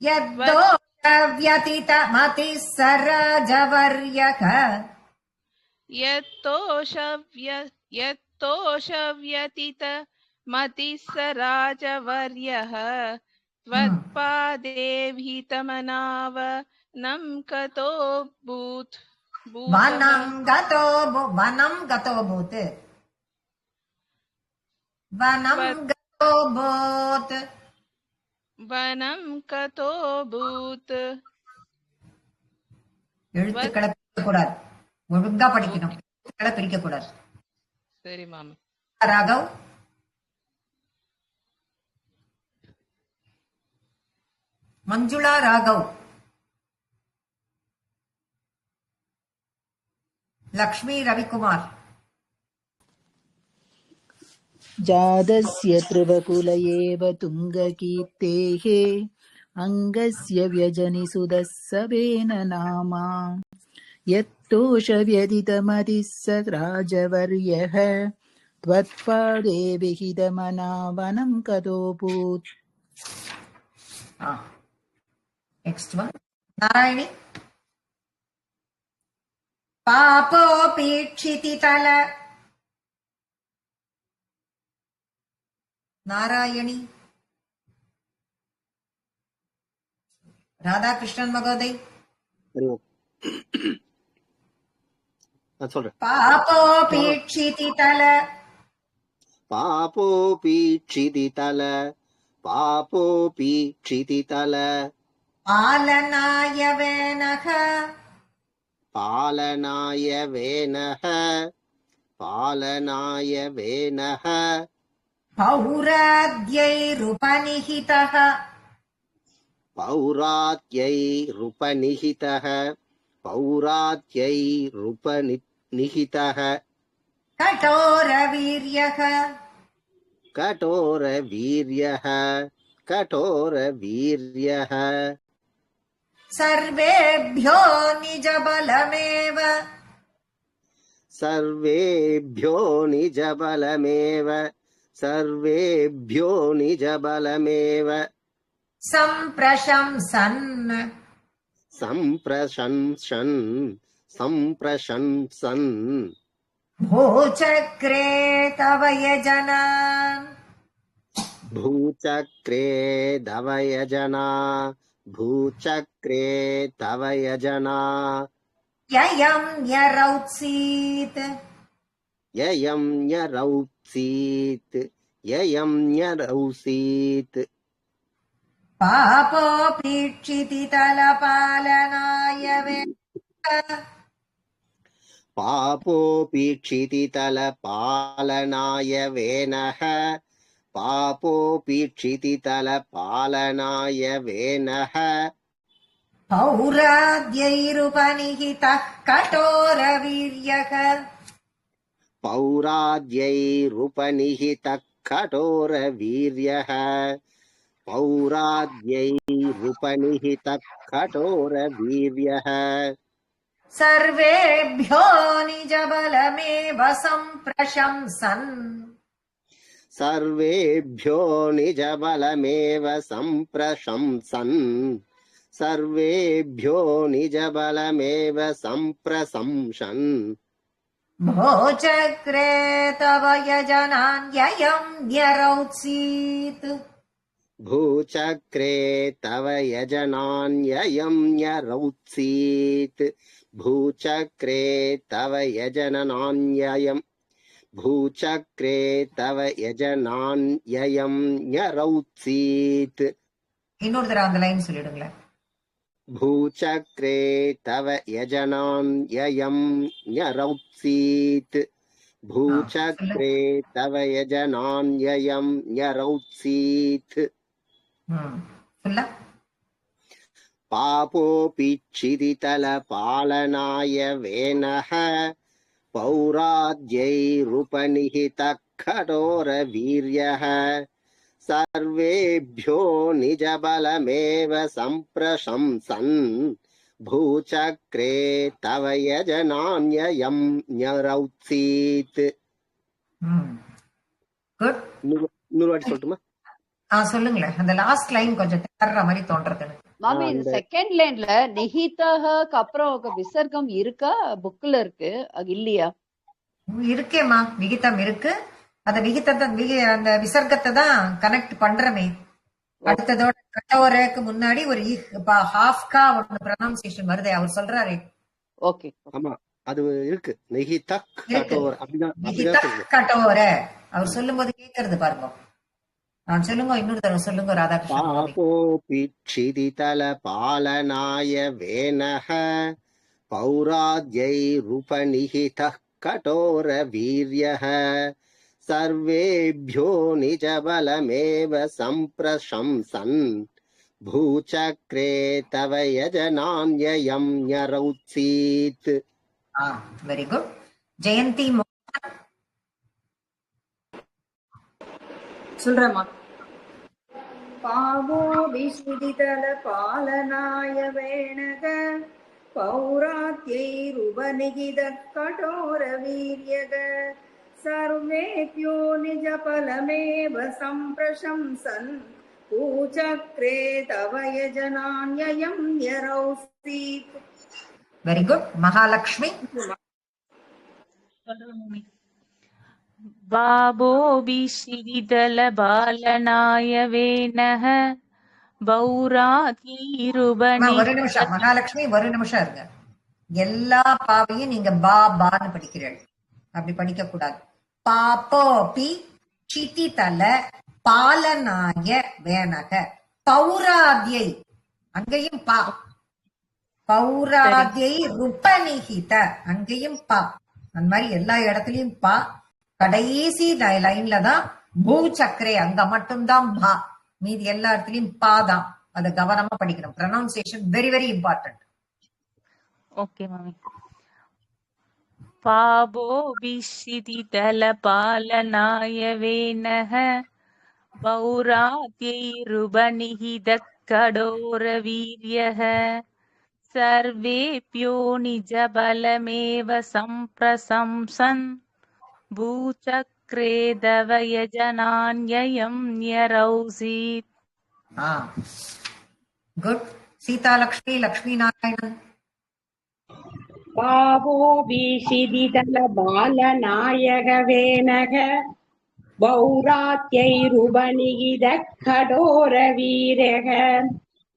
यद्दोषव्यतित मतिः स राजवर्यः. यत्तोषव्यतित मतिः स राजवर्यः त्वत्पादे विहितमनावनं गतो भूत्. वनं गतो भूत्. वनं गतो भूत्. वनं गतो भूत्. எழுத்துக்களை பிரிக்கக்கூடாது. ஒழுங்கா படிக்கணும். எழுத்துக்களை பிரிக்கக்கூடாது. சரி மாமி. ராகவ். மஞ்சுளா ராகவ். லக்ஷ்மி ரவிக்குமார். जातस्य ध्रुवकुल एव तुङ्गकीर्तेः अङ्गस्य व्यजनि सुतः सवेन नामा यत्तोषव्यतितमतिः स राजवर्यः त्वत्पादे विहितमनावनं गतोऽभूत्. नेक्स्ट वन नारायणी. पापोऽपि क्षितितल. नारायणी. राधाकृष्णन महोदय. पापोऽपि क्षितितल. पापोऽपि क्षितितल. पापोऽपि क्षितितल. पालनाय वेनः. पालनाय वेनः. पालनाय वेनः. पौराद्यैरुपनिहितः. पौरात्यैरुपनिहितः. पौरात्यैरुपनिहितः. कठोरवीर्यः. कठोरवीर्यः. कठोरवीर्यः. सर्वेभ्यो निजबलमेव. सर्वेभ्यो निजबलमेव. सर्वेभ्यो निजबलमेव. सम्प्रशंसन्. सम्प्रशंसन्. सम्प्रशंसन्. भूचक्रे तव यजनान्. भूचक्रे तव यजना. भूचक्रे तव यजना. ययं न्यरौत्सीत्. ययं न्यरौत्सीत्. ययं न्यरौसीत्. पापोऽपि क्षितितलपालनाय वेनः. पापोऽपि क्षितितलपालनाय वेनः पापोऽपि क्षितितलपालनाय वेनः पौराद्यैरुपनिहितः कठोरवीर्यः पौराद्यैरुपनिहितः कठोरवीर्यः पौराद्यैरुपनिहितः कठोरवीर्यः सर्वेभ्यो निजबलमेव सम्प्रशंसन् सर्वेभ्यो निजबलमेव सम्प्रशंसन् सर्वेभ्यो निजबलमेव सम्प्रशंसन् भोचक्रे तव यजनान्ययम् न्यरौत्सीत् भूचक्रे तव यजनान्ययं न्यरौत्सीत् भूचक्रे तव यजनान्ययम् भूचक्रे तव यजनान्ययं न्यरौत्सीत् இன்னொரு தடவை அந்த லைன் சொல்லிடுங்களேன். भूचक्रे तव यजनान्ययं न्यरौत्सीत् भूचक्रे तव यजनान्ययं न्यरौत्सीत् पापोऽपि क्षितितलपालनाय वेनः पौराद्यैरुपनिहितः कठोरवीर्यः सर्वेभ्यो निजबलमेव सम्प्रशंसन् भूचक्रे तव यजनान्ययं न्यरौत्सीत् இன்னொரு வாட்டி சொல்லட்டுமா? சொல்லுங்களேன். அந்த லாஸ்ட் லைன் கொஞ்சம் தர்ற மாதிரி தோன்றது. மாமி இந்த செகண்ட் லைன்ல நிஹிதஹக்கு அப்புறம் விசர்க்கம் இருக்கா? புக்ல இருக்கு, அது இல்லையா? இருக்கேம்மா, விகிதம் இருக்கு. அந்த விகிதத்தை அந்த விசர்க்கத்தை தான் கனெக்ட் பண்றமே. அடுத்ததோட கட்டோரக்கு முன்னாடி ஒரு ஹாஃப்கா ஒன்னு ப்ரொனன்சியேஷன் வருதே, அவர் சொல்றாரு. ஓகே, ஆமா, அது இருக்கு. நிஹிதக் கட்டோர அப்படிதான் கட்டோர அவர் சொல்லும் போது கேக்குறது பாருங்க. நான் சொல்லுங்க, இன்னொரு தடவை சொல்லுங்க ராதாகிருஷ்ணன். பாபோபி क्षितितलपालनाय वेनः पौराद्यैरुपनिहितः कठोरवीर्यः सर्वेभ्यो निजबलमेव सम्प्रशंसन् भूचक्रे तव यजनान्ययं न्यरौत्सीत्. Very good. ஜெயந்தி சொல்றேம்மா. பாவோ விசுதிதல பாலனாய வேணக பௌராத்யைருபநிகித கடோர வீரியக सर्वेभ्यो निजफलमेव सम्प्रशंसन् पूचक्रे तव यजनान्ययं न्यरौत्सीत्. वेरी गुड. महालक्ष्मी. बाबो विशिदल बालनाय वेनः பௌராத்யைருபனி. ஒரு நிமிஷம் மகாலட்சுமி, ஒரு நிமிஷம் இருங்க. எல்லா பாவையும் நீங்க பா பான்னு படிக்கிறீர்கள், அப்படி படிக்க கூடாது. பாப்போபி சிதிதல பாலனாய வேணக பௌராத்யை, அங்கேயும் பா. பௌராத்யை ருபநிகித, அங்கேயும் பா. அந்த மாதிரி எல்லா இடத்துலயும் பா. கடைசி லைன்ல தான் பூச்சக்கரே, அங்க மட்டும்தான் பா. மீதி எல்லா இடத்துலயும் பா தான். அதை கவனமா படிக்கணும். Pronunciation very very important. Okay மாமி. பாபோ விசிதிதல பாலனாய வேனஹ பௌராத்யைருபநிஹித கடோர வீரியஹ சர்வேப்யோ நிஜபலமேவ சம்பிரசம்சன் பூச்சக்ரே தவ யஜனான்யயம் ன்யரௌசீத். குட். சீதா லக்ஷ்மி, லக்ஷ்மி நாராயணன். பாவோ வீஷிதிதல பாலநாயக வேனக பௌராத்யைருபநிகித கடோர வீரக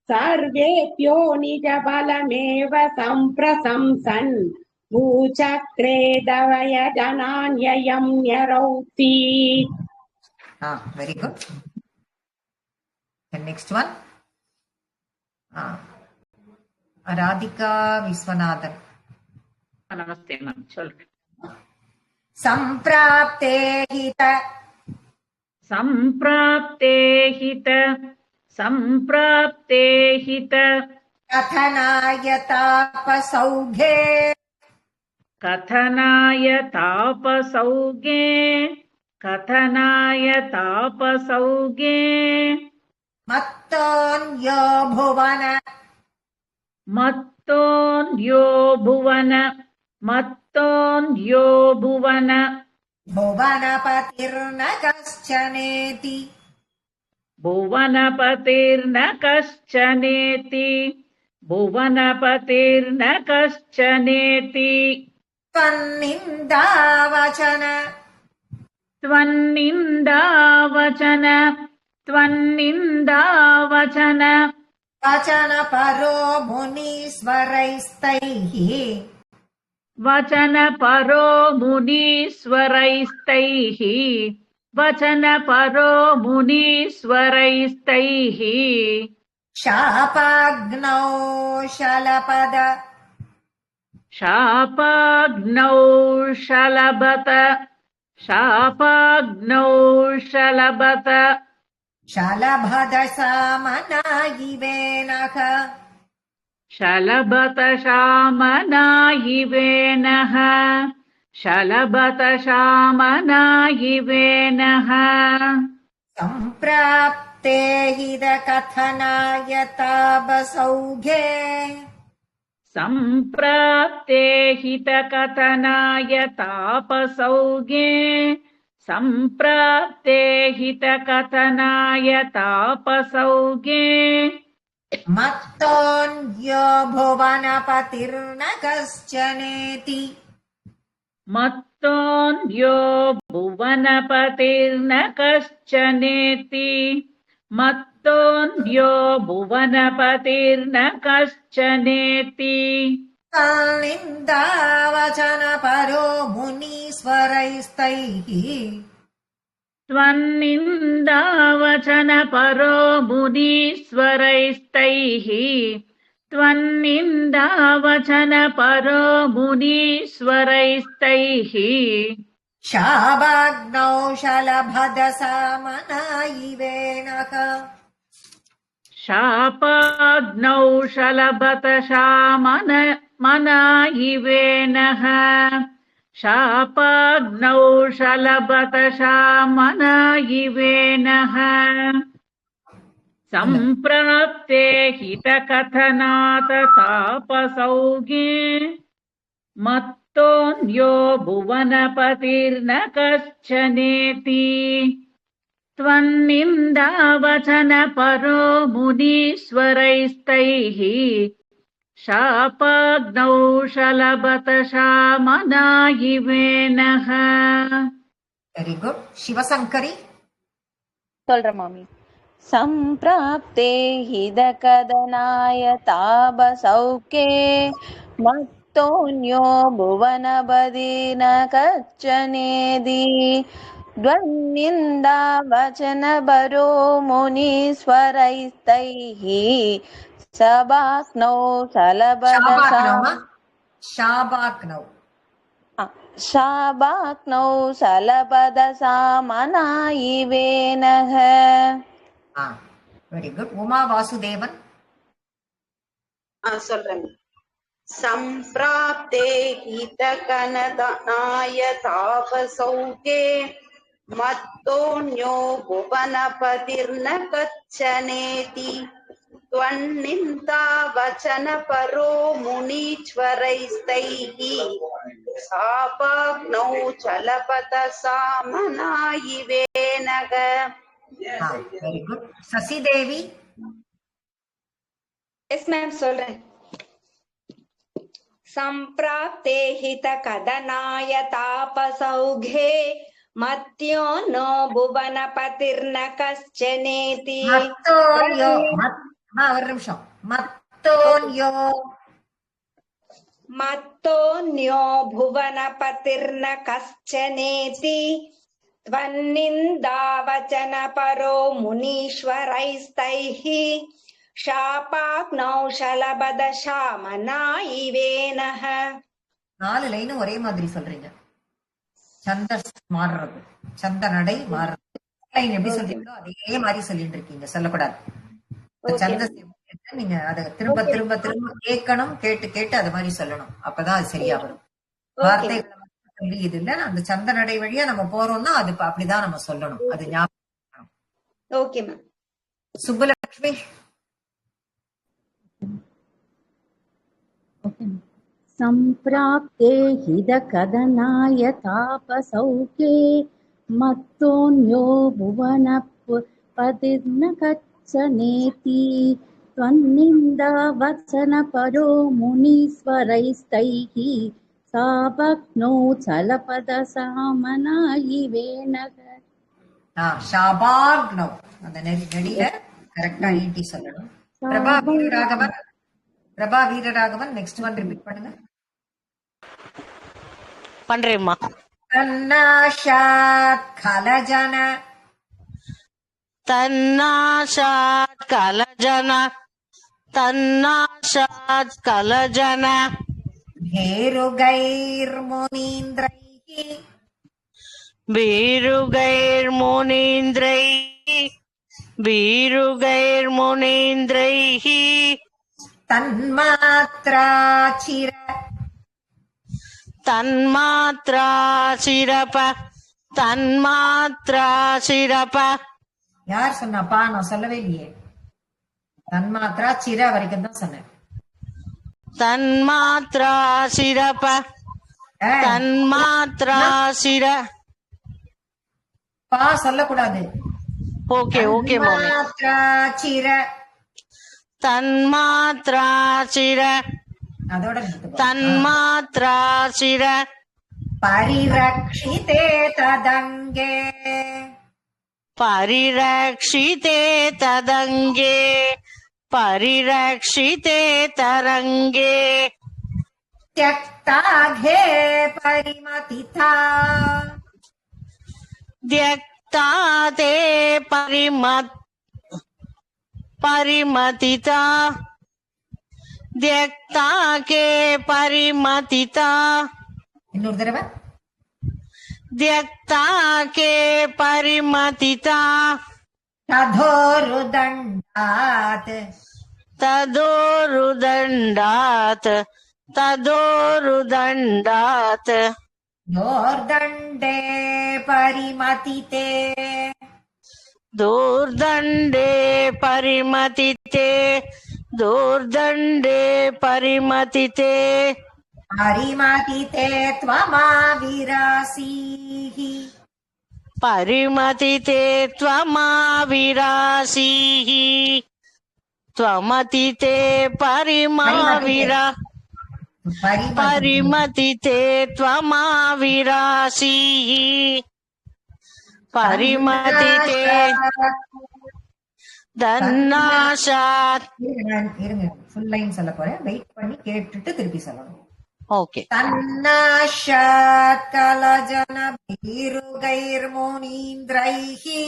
சர்வேப்யோ நிஜபலமேவ சம்பிரசம்சன் பூச்சக்ரே தவ யஜனான்யயம் ன்யரௌசீத். Very good. Next one Radhika Viswanathan. நமஸ்தே மேம் சொல்றேன். सम्प्राप्ते हित सम्प्राप्ते हित सम्प्राप्ते हित कथनाय तापसौघे कथनाय तापसौगे कथनाय तापसौगे मत्तोऽन्यो भुवन मत्तोऽन्यो भुवन मत्तोऽन्यो भुवन भुवनपतिर्न कश्चनेति भुवनपतिर्न कश्चनेति भुवनपतिर्न कश्चनेति त्वन्निन्दावचन त्वन्निन्दावचन त्वन्निन्दावचन वचनपरो मुनीश्वरैस्तैः वचनपरो मुनीश्वरैस्तैः वचनपरो मुनीश्वरैस्तैः शापाग्नौ शलपद शापाग्नौ शलभत शापाग्नौ शलभत शलभदशामनायिवेनः शलभत शामनायिवेनः शलभत शामनायिवेनः सम्प्राप्ते हितकथनाय तापसौघे सम्प्राप्ते हितकथनाय तापसौगे सम्प्राप्ते हितकथनाय तापसौगे मत्तोऽन्यो भुवनपतिर्न कश्चनेति मत्तोऽन्यो भुवनपतिर्न कश्चनेति मत्तोऽन्यो भुवनपतिर्न कश्चनेति त्वन्निन्दावचनपरो मुनीश्वरैस्तैः त्वन्निन्दावचनपरो मुनीश्वरैस्तैः त्वन्निन्दावचनपरो मुनीश्वरैस्तैः शापाग्नौ शलभदशामनायिवेनः शापाग्नौ शलभत शामनायिवेनः शापाग्नौ शलभत शामनायिवेनः सम्प्राप्ते हितकथनात् तापसौगे मत्तोऽन्यो भुवनपतिर्न कश्चनेति त्वन्निन्दावचनपरो मुनीश्वरैस्तैः शापाग्नौ शलभत शामनायिवेनः. वेरी गुड. शिवशंकरी சொல்றேன் மாமி. सम्प्राप्ते हिदकदनाय तापसौखे मत्तोऽन्यो भुवनपतिर्न कश्चनेति द्वन्निन्दावचनपरो मुनीश्वरैस्तैः शापाग्नौ शापाग्नौ शलभदशामनायिवेनः. वेरी गुड. उमा वासुदेवन சொல்றேன். सम्प्राप्ते हितकनदनाय तापसौखे मत्तोऽन्यो भुवनपतिर्न कश्चनेति त्वन्निन्दावचनपरो मुनीश्वरैस्तैः शापाग्नौ शलभदशामनायिवेनः. वेरी गुड. शशि देवी எஸ் மேம் சொல்றேன். सम्प्राप्ते हितकदनाय तापसौघे मत्योऽन्यो भुवनपतिर्न कश्चनेति मत्तोऽन्यो भुवनपतिर्न कश्चनेति त्वन्निन्दावचनपरो मुनीश्वरैस्तैः शापाग्नौ शलभदशामनायिवेनः. 4 லைனும் ஒரே மாதிரி சொல்றீங்க. சந்தஸ் மாறுறது, சந்த நடை மாறுறது. லைன் எப்படி சொல்றீங்களோ அதே மாதிரி சொல்லிட்டு இருக்கீங்க, சொல்லக்கூடாது. சந்தஸ் நீங்க அதை திரும்ப திரும்ப திரும்ப கேட்கணும், கேட்டு கேட்டு அது மாதிரி சொல்லணும். அப்பதான் அது சரியா வரும். வார்த்தைகளை சொல்லி இது இல்ல, அந்த சந்த நடை வழியா நம்ம போறோம்னா அது அப்படிதான் நம்ம சொல்லணும். அது ஞாபகம். Okay ma'am. சுப்புலட்சுமி. सम्प्राप्ते हिदकदनाय तापसौखे मत्तोऽन्यो भुवनपतिर्न गच्छनेति त्वन्निन्दावचनपरो मुनीश्वरैस्तैः साभग्नौ चलपदसामनायिवेनः. ஷாபாக்னோ அந்த நெடியில கரெக்டா ஈட்டி சொல்லணும். Prabha Veeraraghavan, Prabha Veeraraghavan next one repeat பண்ணுங்க. பண்றேம்மா. தன்னாஷாத் கலஜன, தன்னாஷாத் கலஜன, தன்னாஷாத் கலஜன பேருகைர்முனீந்திரைஹி, வீருகைர்முனீந்திரைஹி, வீருகைர்முனீந்திரைஹி தன்மாத்ராச்சிர, தன்மாத்ராசிரப, தன்மாத்ராசிரப. யார் சொன்னாப்பா? நான் சொல்லவே இல்லையே. தன்மாத்ரா சிர வரைக்கும் தான் சொன்னேன். தன்மாத்ராசிரப, தன்மாத்ராசிர. பா சொல்லக்கூடாது. ஓகே ஓகே மாமி. தன்மாத்ராச்சிர, தன்மாத்ராசிர, அதோட தன்மாத்ராசிர. பரிரக்ஷிதே ததங்கே, பரிரக்ஷிதே ததங்கே, பரிரக்ஷிதே தரங்கே. त्यक्ताघे परिमतिता, त्यक्ता ते परिमतिता, त्यक्ता के परिमतिता. இன்னொரு தடவை. त्यक्ता के परिमतिता. तथोरुदण्डात्, तदोरुदण्डात्, तदोरुदण्डात्. दोर्दण्डे परिमतिते, दोर्दण्डे परिमतिते, दोर्दण्डे परिमतिते. परिमतिते त्वमाविरासीः, परिमतिते त्वमाविरासीः, त्वमतिते परिमाविरा, परिमतिते त्वमाविरासीः, परिमतिते தன்னாஷாத். இருங்க, ஃபுல் லைன் சொல்ல போறேன், வெயிட் பண்ணி கேட்டுட்டு திருப்பி சொல்லணும். ஓகே. தன்னாஷாத் கலஜன பீருகைர்முனீந்திரைஹி,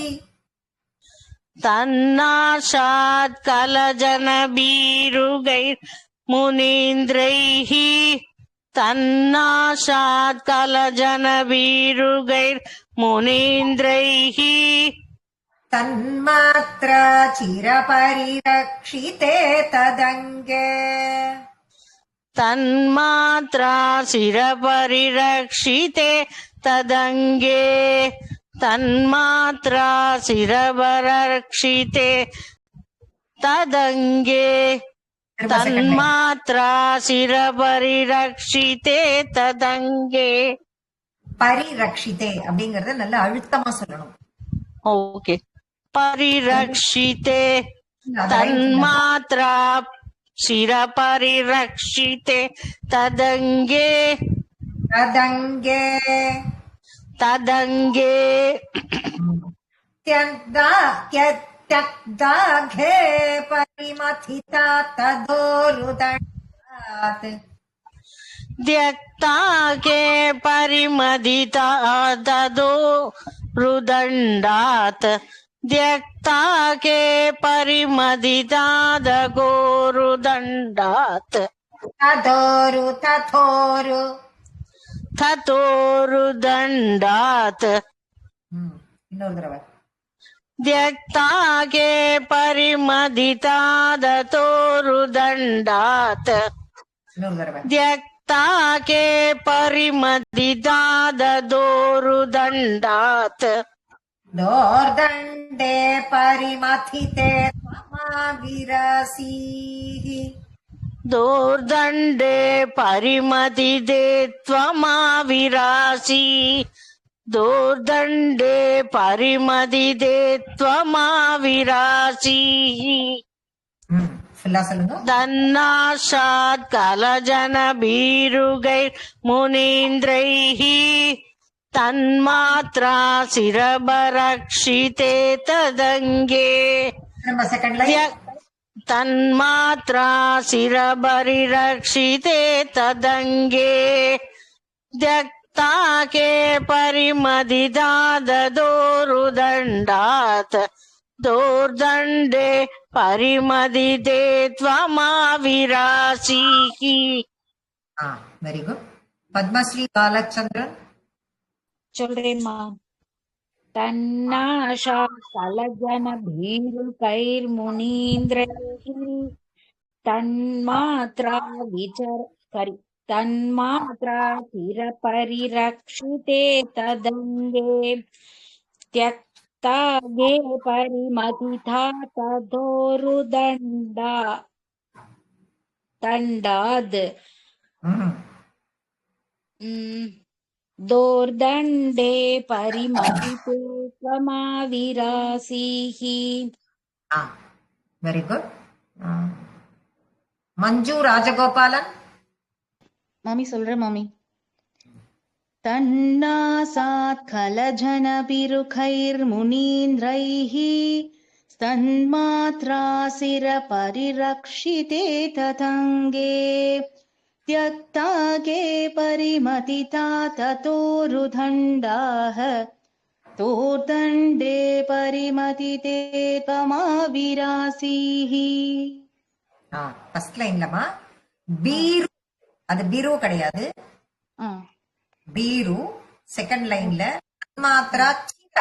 தன்னாஷாத் கலஜன பீருகைர் முனீந்திரைஹி, தன்னாஷாத் கலஜன பீருகைர் முனீந்திரைஹி. तन्मात्रा चिरपरिरक्षिते तदङ्गे, तन्मात्रा शिरपरिरक्षिते तदङ्गे, तन्मात्रा शिरपरिरक्षिते तदङ्गे, तन्मात्रा शिरपरिरक्षिते तदङ्गे. பரிரக்ஷிதே அப்படிங்கறத நல்ல அழுத்தமா சொல்லணும். ஓகே. परिरक्षिते तन्मात्रा शिरपरिरक्षिते तदङ्गे, तदङ्गे, तदङ्गे. त्यक्ताघे परिमथिता तदोरुदण्डात्, त्यक्ता के परिमदिता तदोरुदण्डात्, त्यक्ता के परिमदिता दगोरुदण्डात्. तथोरु तथोरु, ததோருதண்டாத் இன்னொரு தடவை. त्यक्तागे परिमदितादतोरुदण्डात् இன்னொரு தடவை. त्यक्तागे परिमदितादतोरुदण्डात् दोर्दण्डे परिमथिते त्वमाविरसीः दोर्दण्डे परिमदिते त्वमाविरासि दोर्दण्डे परिमदिते त्वमाविरासि तन्नाशात् कलजनभीरुगैः मुनीन्द्रैः तन्मात्रा शिरभरक्षिते तदङ्गे तन्मात्रा शिरभरिरक्षिते तदङ्गे त्यक्ताके परिमदितादतोरुदण्डात् दोर्दण्डे परिमदिते त्वमाविरासीः. Very good. பத்மஸ்ரீ பாலச்சந்திரன் சொல்றேன்மா. தன்னாஷா கலஜன பீருகைர்முனீந்திரைः தன்மாத்ரா तन्मात्रा चिरपरिरक्षिते तदङ्गे त्यक्तागे परिमथिता दण्डाद् दोर्दण्डे परिमथिते त्वमाविरासीः. Very good. மஞ்சு ராஜகோபாலன். மாமி சொல்றேன் மாமி. तन्नासात् खलजनभिरुखैर्मुनीन्द्रैः तन्मात्रा शिरपरिरक्षिते तदङ्गे त्यक्तागे परिमथिता ततोरुदण्डाः तोर्दण्डे परिमथिते त्वमाविरासीः. ஃபர்ஸ்ட் லைன்லமா பீரு, அது பீரு கிடையாது, பீரு. செகண்ட் லைன்ல மாத்திரா சிர,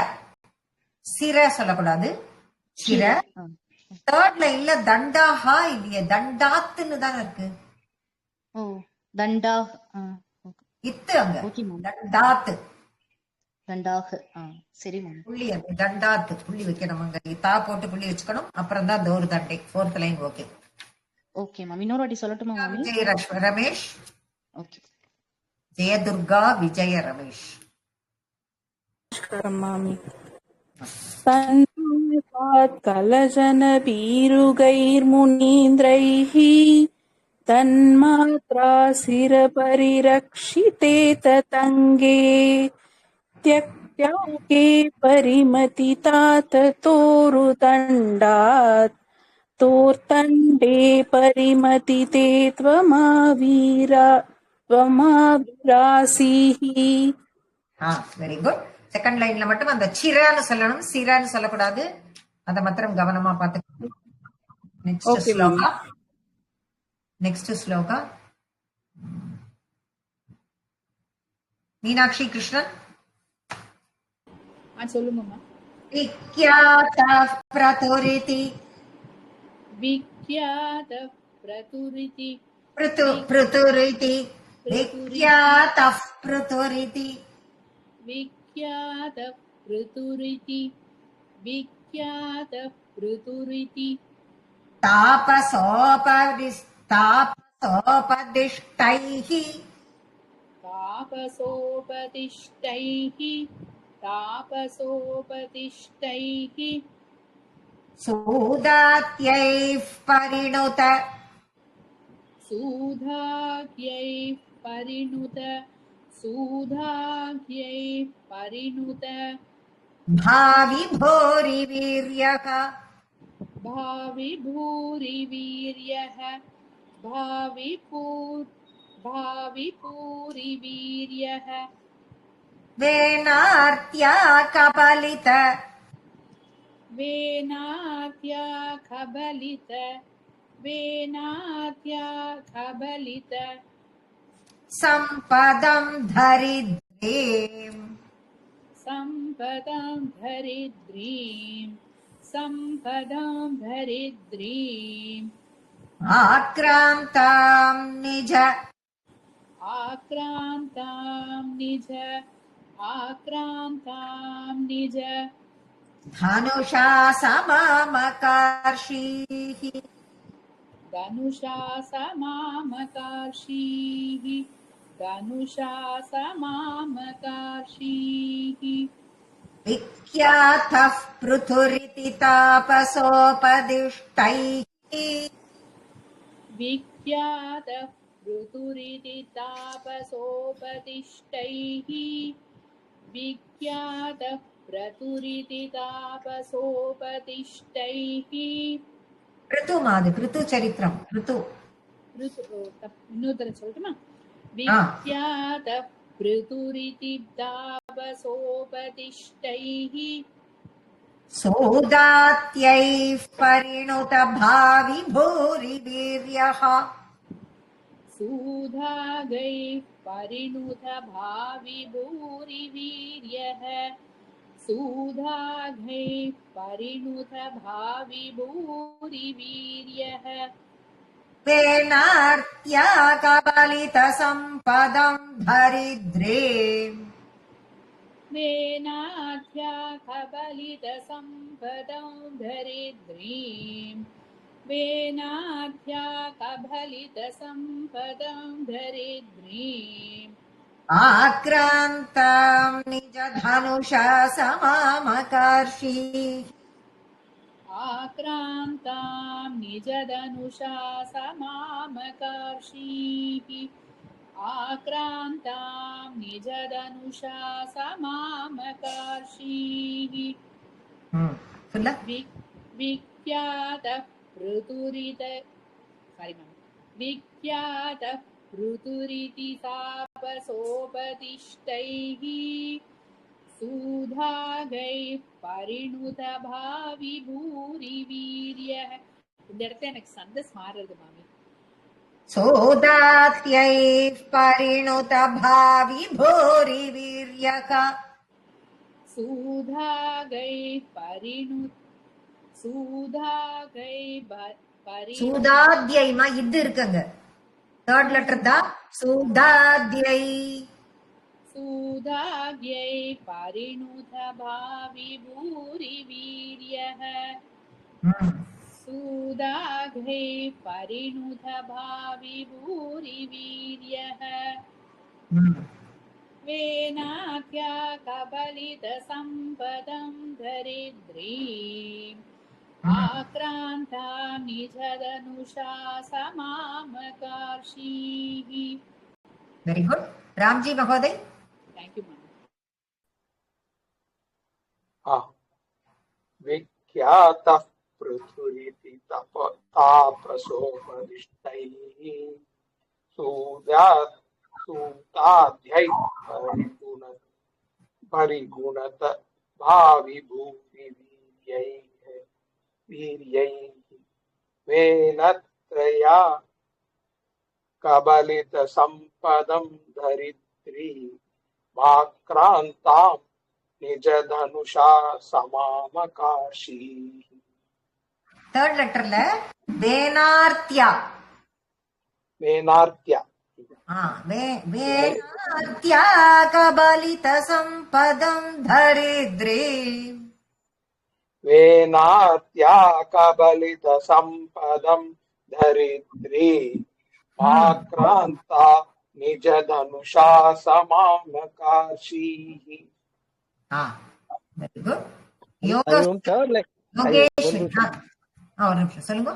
சிர சொல்லக்கூடாது, சிர. தேர்ட் லைன்ல தண்டாஹா இல்லையே, தண்டாத்துன்னு தான் இருக்கு. தண்டா இத்து அங்க தண்டாத்து, தண்டாக. சரி மாமி. புள்ளி அது தண்டாத்து புள்ளி வைக்கணும் அங்க, தா போட்டு புள்ளி வச்சுக்கணும். அப்புறம் தான் தோர் தண்டை. Fourth line. ஓகே ஓகே மாமி. இன்னொரு வாட்டி சொல்லட்டுமா மாமி? விஜய ரமேஷ். ஓகே. ஜெயதுர்கா விஜய ரமேஷ். மாமி. तन्नासात् कलजनभीरुगैर्मुनीन्द्रैः तन्मात्रा शिरपरिरक्षिते तदङ्गे त्यक्त्यागे परिमथिता ततोरुदण्डात् तोर्दण्डे परिमथिते त्वमाविरासीः. Very good. செகண்ட் லைன்ல மட்டும் அந்த சிரான்னு சொல்லணும், சிரான்னு சொல்லக்கூடாது. அதை மாத்திரம் கவனமா பார்த்துக்கணும். நெக்ஸ்ட் ஸ்லோகா மீனாட்சி கிருஷ்ணன். சொல்லுங்கம்மா. விக்யாத பிரதுரிதி விக்யாத பிரதுரிதி பிரதுரிதி விக்யாத பிரதுரிதி விக்யாத பிரதுரிதி விக்யாத பிரதுரிதி தாபசோபதிஷ்டைः தாபசோபதிஷ்டைः சூதாத்யைः பரிணுத भावि भूरि वीर्यः वेनार्त्या कबलित सम्पदं धरिद्रीम् सम्पदां धरिद्रीं सम्पदां धरिद्रीम् आक्रान्तां निज आक्रान्तां निज धनुषा समामकर्षीः धनुषा समामकार्षीः धनुषा समामकार्षीः विख्यातः पृथुरिति तापसोपदिष्टैः विख्यातः ऋतुरिति तापसोपदिष्टैः विख्यातः क्रतुरिति तापसोपदिष्टैः ऋतुमादि ऋतुचरित्रम् ऋतु இன்னொருத்தர சொல்லட்டுமா? விக்யாதः ऋतुरिति तापसोपदिष्टैः सोदात्यैः परिणुत भावि भूरिवीर्यः सूधागैः परिणुत भावि भूरिवीर्यः सूधागैः परिणुत भावि भूरिवीर्यः वेनार्त्या कबलितसम्पदं धरिद्रीम् वेनाध्या कबलितसम्पदं धरिद्रीम् वेनाध्या कबलितसम्पदं धरिद्रीम् आक्रान्तां निज धनुषा समामकर्षीः आक्रान्तां निजधनुषा समामकर्षीः आक्रान्तां निजधनुषा समामकर्षीः विख्यातः विख्यातः ऋतुरिति तापसोपदिष्टैः सूधागैः परिणुत भावि भूरिवीर्यः. இந்த இடத்துல எனக்கு சந்தஸ் மாறுறது மாமி. सोदात्यैः परिणुत भावि भूरिवीर्यः सूधागैः परिणुत சூதாத்யைமா இது இருக்குங்க தேர்ட் லெட்டர் தான் சூதாத்யை सूदाग्यै परिणुत भावि भूरिवीर्यः सूदाग्यै परिणुत भावि भूरिवीर्यः वेनाख्या कबलितसम्पदं धरिद्रीम् आक्रान्ता निजधनुषा समामकार्षीः. Very good. रामजी महोदय. Thank you ma'am. विख्यातः पृथुरिति तापसोपदिष्टैः सूताद्यैः परिगुणत भावि भूरिवीर्यैः वेनत्रया कबलितसम्पदं धरित्री माक्रान्तां निजधनुषा समामकार्षीः. थर्ड लेटरல வேனார்த்யா वेनार्त्या वेनार्त्या कबलितसम्पदं धरिद्रीम् वेनार्त्या कबलितसम्पदं धरित्री आक्रान्ता निजधनुषा समामकार्षीः. Very good. ஒரு நிமிஷம் சொல்லுங்க.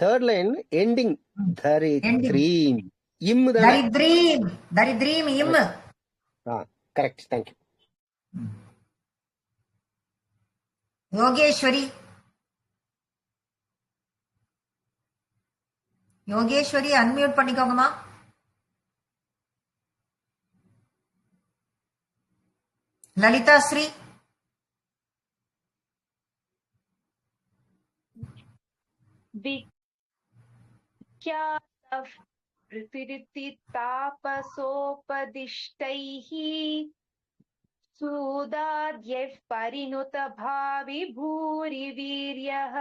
தேர்ட் லைன் எண்டிங் தரித்ரீம் இம் தரித்ரீம் தரித்ரீம் இம் correct. Thank you. Yogeswari Yogeswari unmute பண்ணிக்கோங்கம்மா. லலிதா ஸ்ரீ विख्यातः पृथिरिति तापसोपदिष्टैः सूदाद्यैः परिनुत भावि भूरिवीर्यः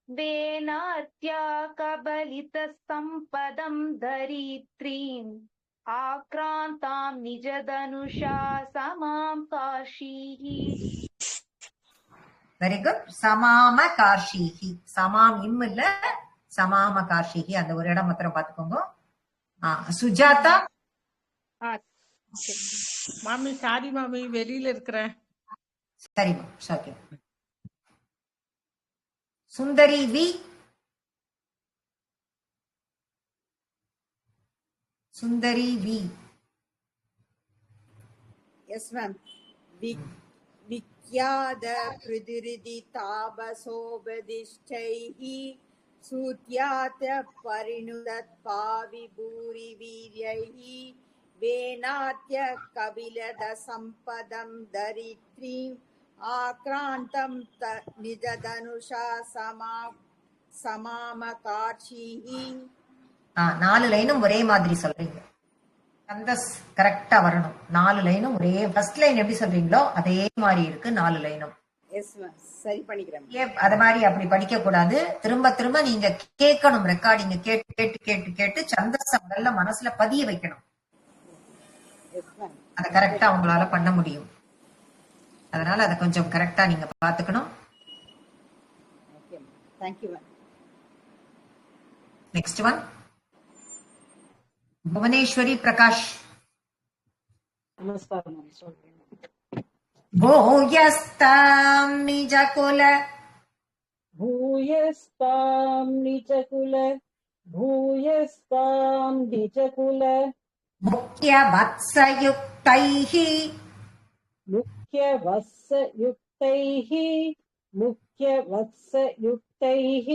वेनार्त्या कबलितसम्पदं धरित्रीम् आक्रान्तां निजधनुषा समां काशीः. Very good. சமாம கார்ஷிகி. சமாம் இம் இல்ல, சமாம கார்ஷிகி. அந்த ஒரு இடம் மாத்திரம் பாத்துக்கோங்க. சுஜாதா. மாமி சாரி மாமி, வெளியில இருக்கிறேன். சரிம்மா, okay. Sundari V. Sundari V. Yes ma'am. விக்யாத பிருதிரிதி தாபசோபதிஷ்டைः சூத்யாத பரிணுதத் பாவி பூரி வீர்யைः வேனாத்ய கபிலத சம்பதம் தரித்ரீம் ஆக்ராந்தம் நிஜதனுஷா சமாம காட்சிஹி. 4 லைனும் ஒரே மாதிரி சொல்றீங்க. சந்தஸ் கரெக்டா வரணும். 4 லைனும் ஒரே. ஃபர்ஸ்ட் லைன் எப்படி சொல்றீங்களோ அதே மாதிரி இருக்கு 4 லைனும். எஸ் மேம், சரி பண்ணிக்கிறேன். அத மாதிரி அப்படி படிக்க கூடாது. திரும்ப திரும்ப நீங்க கேட்கணும். ரெக்கார்டிங்க கேட்டு கேட்டு கேட்டு கேட்டு சந்தஸ முதல்ல மனசுல பதிய வைக்கணும். அத கரெக்டா உங்களால பண்ண முடியும். அதனால அத கொஞ்சம் கரெக்டா நீங்க பாத்துக்கணும். Okay ma'am, thank you ma'am. Next one Bhuvaneswari Prakash. நமஸ்காரம் மேம். சொல்றேன். भूयस्ताम् निजकुल भूयस्तां निजकुल भूयस्तां निजकुल मुख्यवत्सयुक्तैः मुख्यवत्सयुक्तैः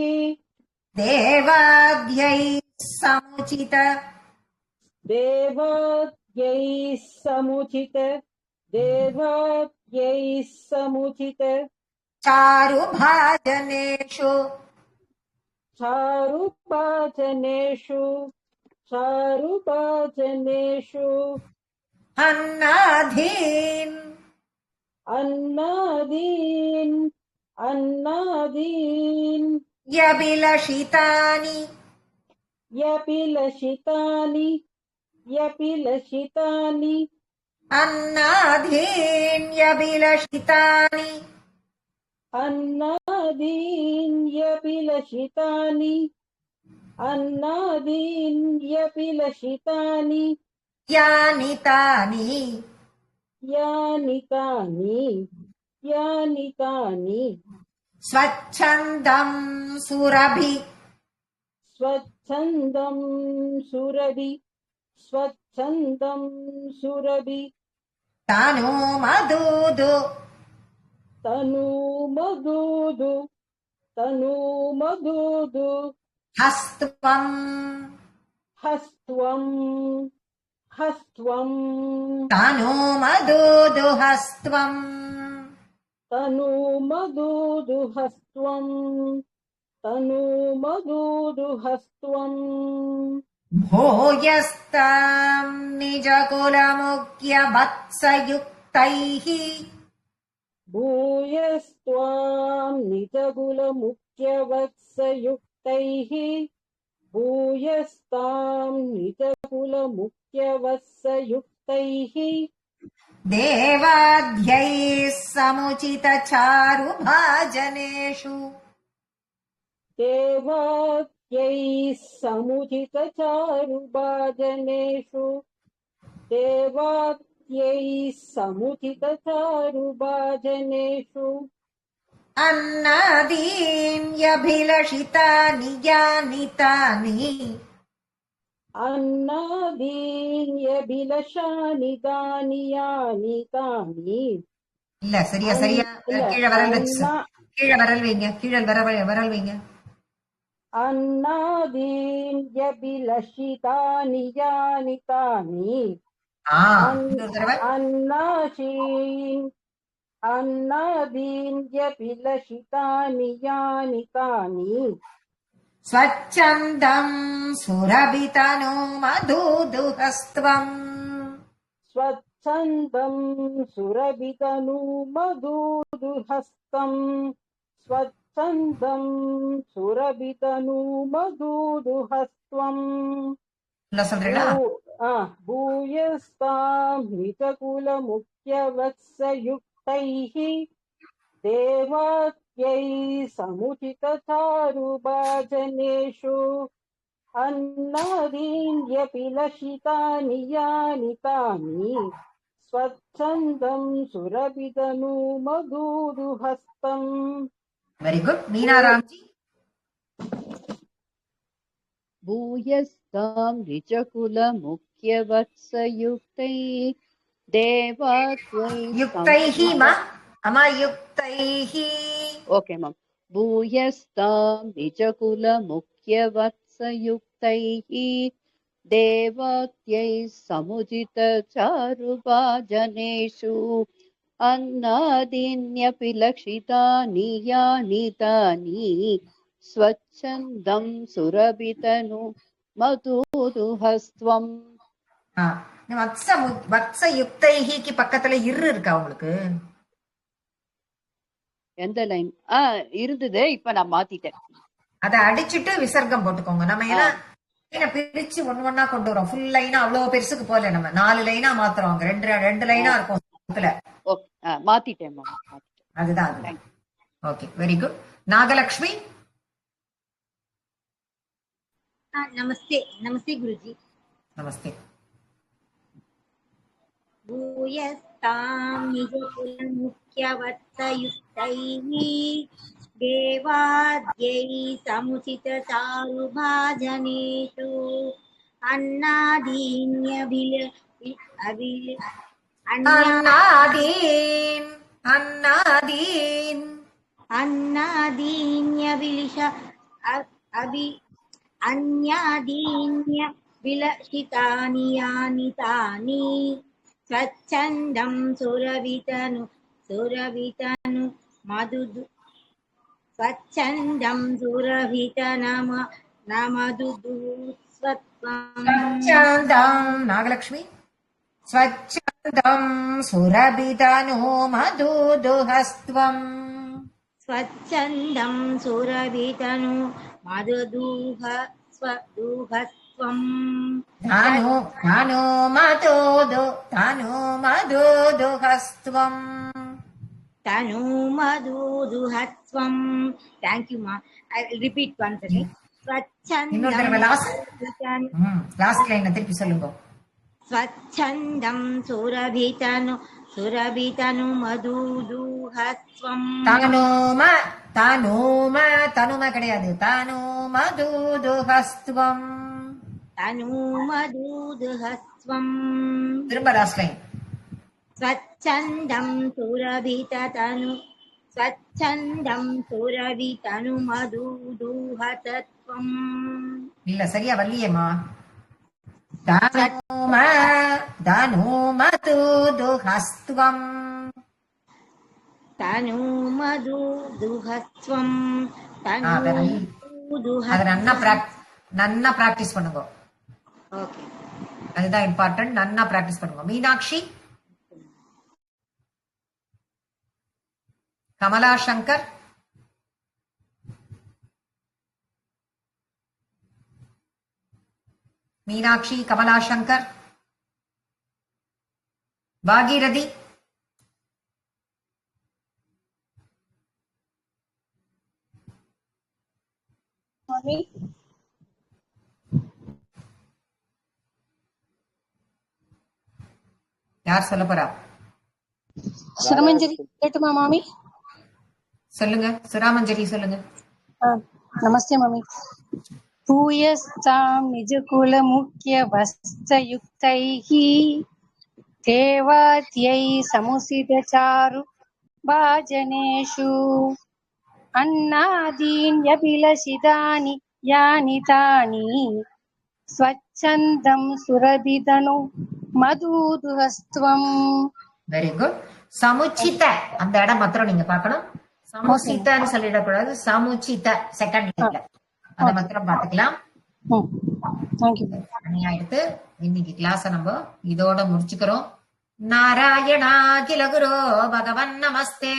देवाद्यैः समुचित देवाद्यैः समुचित चारुभाजनेषु अन्नाधीन् यबिलशितानि अन्नाधीन् यबिलशितानि यानि तानि स्वच्छन्दं सुरभि तनु मधुदु हस्त्वं तनु मधुदु हस्त्वं भूयस्तां निजकुलमुख्य वत्सयुक्तैः देवाद्यैः समुचित चारुभाजनेषु अन्नादीन् यभिलषितानि यानि तानि இல்ல சரியா கீழே வரல் வச்சு கீழே வரல் வைங்க. கீழே வரல் வைங்க. अन्नादीन् यबिलषितानि यानि तानि अन्नादीन् यबिलषितानि यानि तानि ஸ்வச்சந்தம் சுரபிதனு மதுதுஹஸ்த்வம் स्वच्छन्दं सुरभितनु मधुदुहस्तं स्वच्छन्दं सुरभितनु मधुदुहस्त्वम् சொல்றீங்களா? भूयस्तां हितकुलमुख्यवत्सयुक्तैः देवात्यै समुचितचारुभाजनेषु अन्नादीन्यपि लशितानि यानि तानि स्वच्छन्दं सुरभितनु मधुदुहस्तम्. Very good. மீனாராம்ஜி. भूयस्तां निजकुलमुख्यवत्सयुक्तैः देवात्वै युक्तैः मा अमा युक्तैः. Okay ma'am. भूयस्तां निजकुलमुख्यवत्सयुक्तैः देवात्यै समुचितचारुभाजनेषु अन्नादीन्यपि लक्षितानि यानि तानि स्वच्छन्दं सुरभितनु मधुदुहस्त्वम्. வத்ச யுக்தைஹிக்கு பக்கத்துல இரு இருக்கா உங்களுக்கு? எந்த லைன் இருந்தது, இப்ப நான் மாத்திட்டேன். அத அடிச்சுட்டு விசர்க்கம் போட்டுக்கோங்க. நம்ம ஏன்னா பிரிச்சு ஒண்ணு கொண்டு வரோம். ஃபுல் லைனா அவ்வளவு பெருசுக்கு போல, நம்ம 4 லைனா மாத்துறோம். ரெண்டு லைனா இருக்கும். மாத்திட்டேன். அதுதான். Okay, very good. நாகலட்சுமி. नमस्ते. नमस्ते गुरुजी. नमस्ते. भूयस्तां निजकुलमुख्यवत्सयुक्तैः देवाद्यै समुचितचारुभाजनेषु अन्यादीन्य विलसितानि यानि तानि स्वच्छन्दं सुरभितनु मधुदु स्वच्छन्दं स्वच्छन्दं नागलक्ष्मी. स्वच्छन्दं सुरभितनु मधुदुहस्त्वम्. स्वच्छन्दं सुरभितनु मधुदुहस्त्वम्. तनु मधुदुहस्त्वम्. Thank you, ma. I will repeat once again. Last line திருப்பி சொல்லுங்க. स्वच्छन्दं सुरभितनु मधुदुहस्त्वम्. தனும கிடையாது. தனு மதுதுஹஸ்த்வம். திரும்ப லாஸ்ட் லைன். स्वच्छन्दं सुरभितनु मधुदुहस्त्वम्. இல்ல, சரியா வரலையேம்மா. தனு மதுதுஹஸ்த்வம். அத நன்னா பிராக்டிஸ் பண்ணுங்க. அதுதான் இம்பார்ட்டன்ட். நன்னா பிராக்டிஸ் பண்ணுங்க. மீனாட்சி. கமலா சங்கர். மீனாட்சி, கமலா சங்கர், பாகீரதி. யார் சொல்ல போறா? சுரமஞ்சரி கேட்டுமா மாமி? சொல்லுங்க சுராமஞ்சரி, சொல்லுங்க. நமஸ்தே மாமி. भूयस्तां निजकुलमुख्यवत्सयुक्तैः देवात्यै समुचितचारु भाजनेषु अन्नादीन्यभिलषितानि यानि तानि स्वच्छन्दं सुरभितनु मधुदुहस्त्वम्. Very good. சமுச்சித அந்த இடம் மாத்திரம் நீங்க பார்க்கணும். சமுச்சிதன்னு சொல்லிடக்கூடாது. சமுச்சித செகண்ட் லைன்ல அதை மாத்திரம் பாத்துக்கலாம். தேங்க்யூ. எடுத்து இன்னைக்கு கிளாஸ நம்ம இதோட முடிச்சுக்கிறோம். நாராயணா கில குரு பகவன் நமஸ்தே.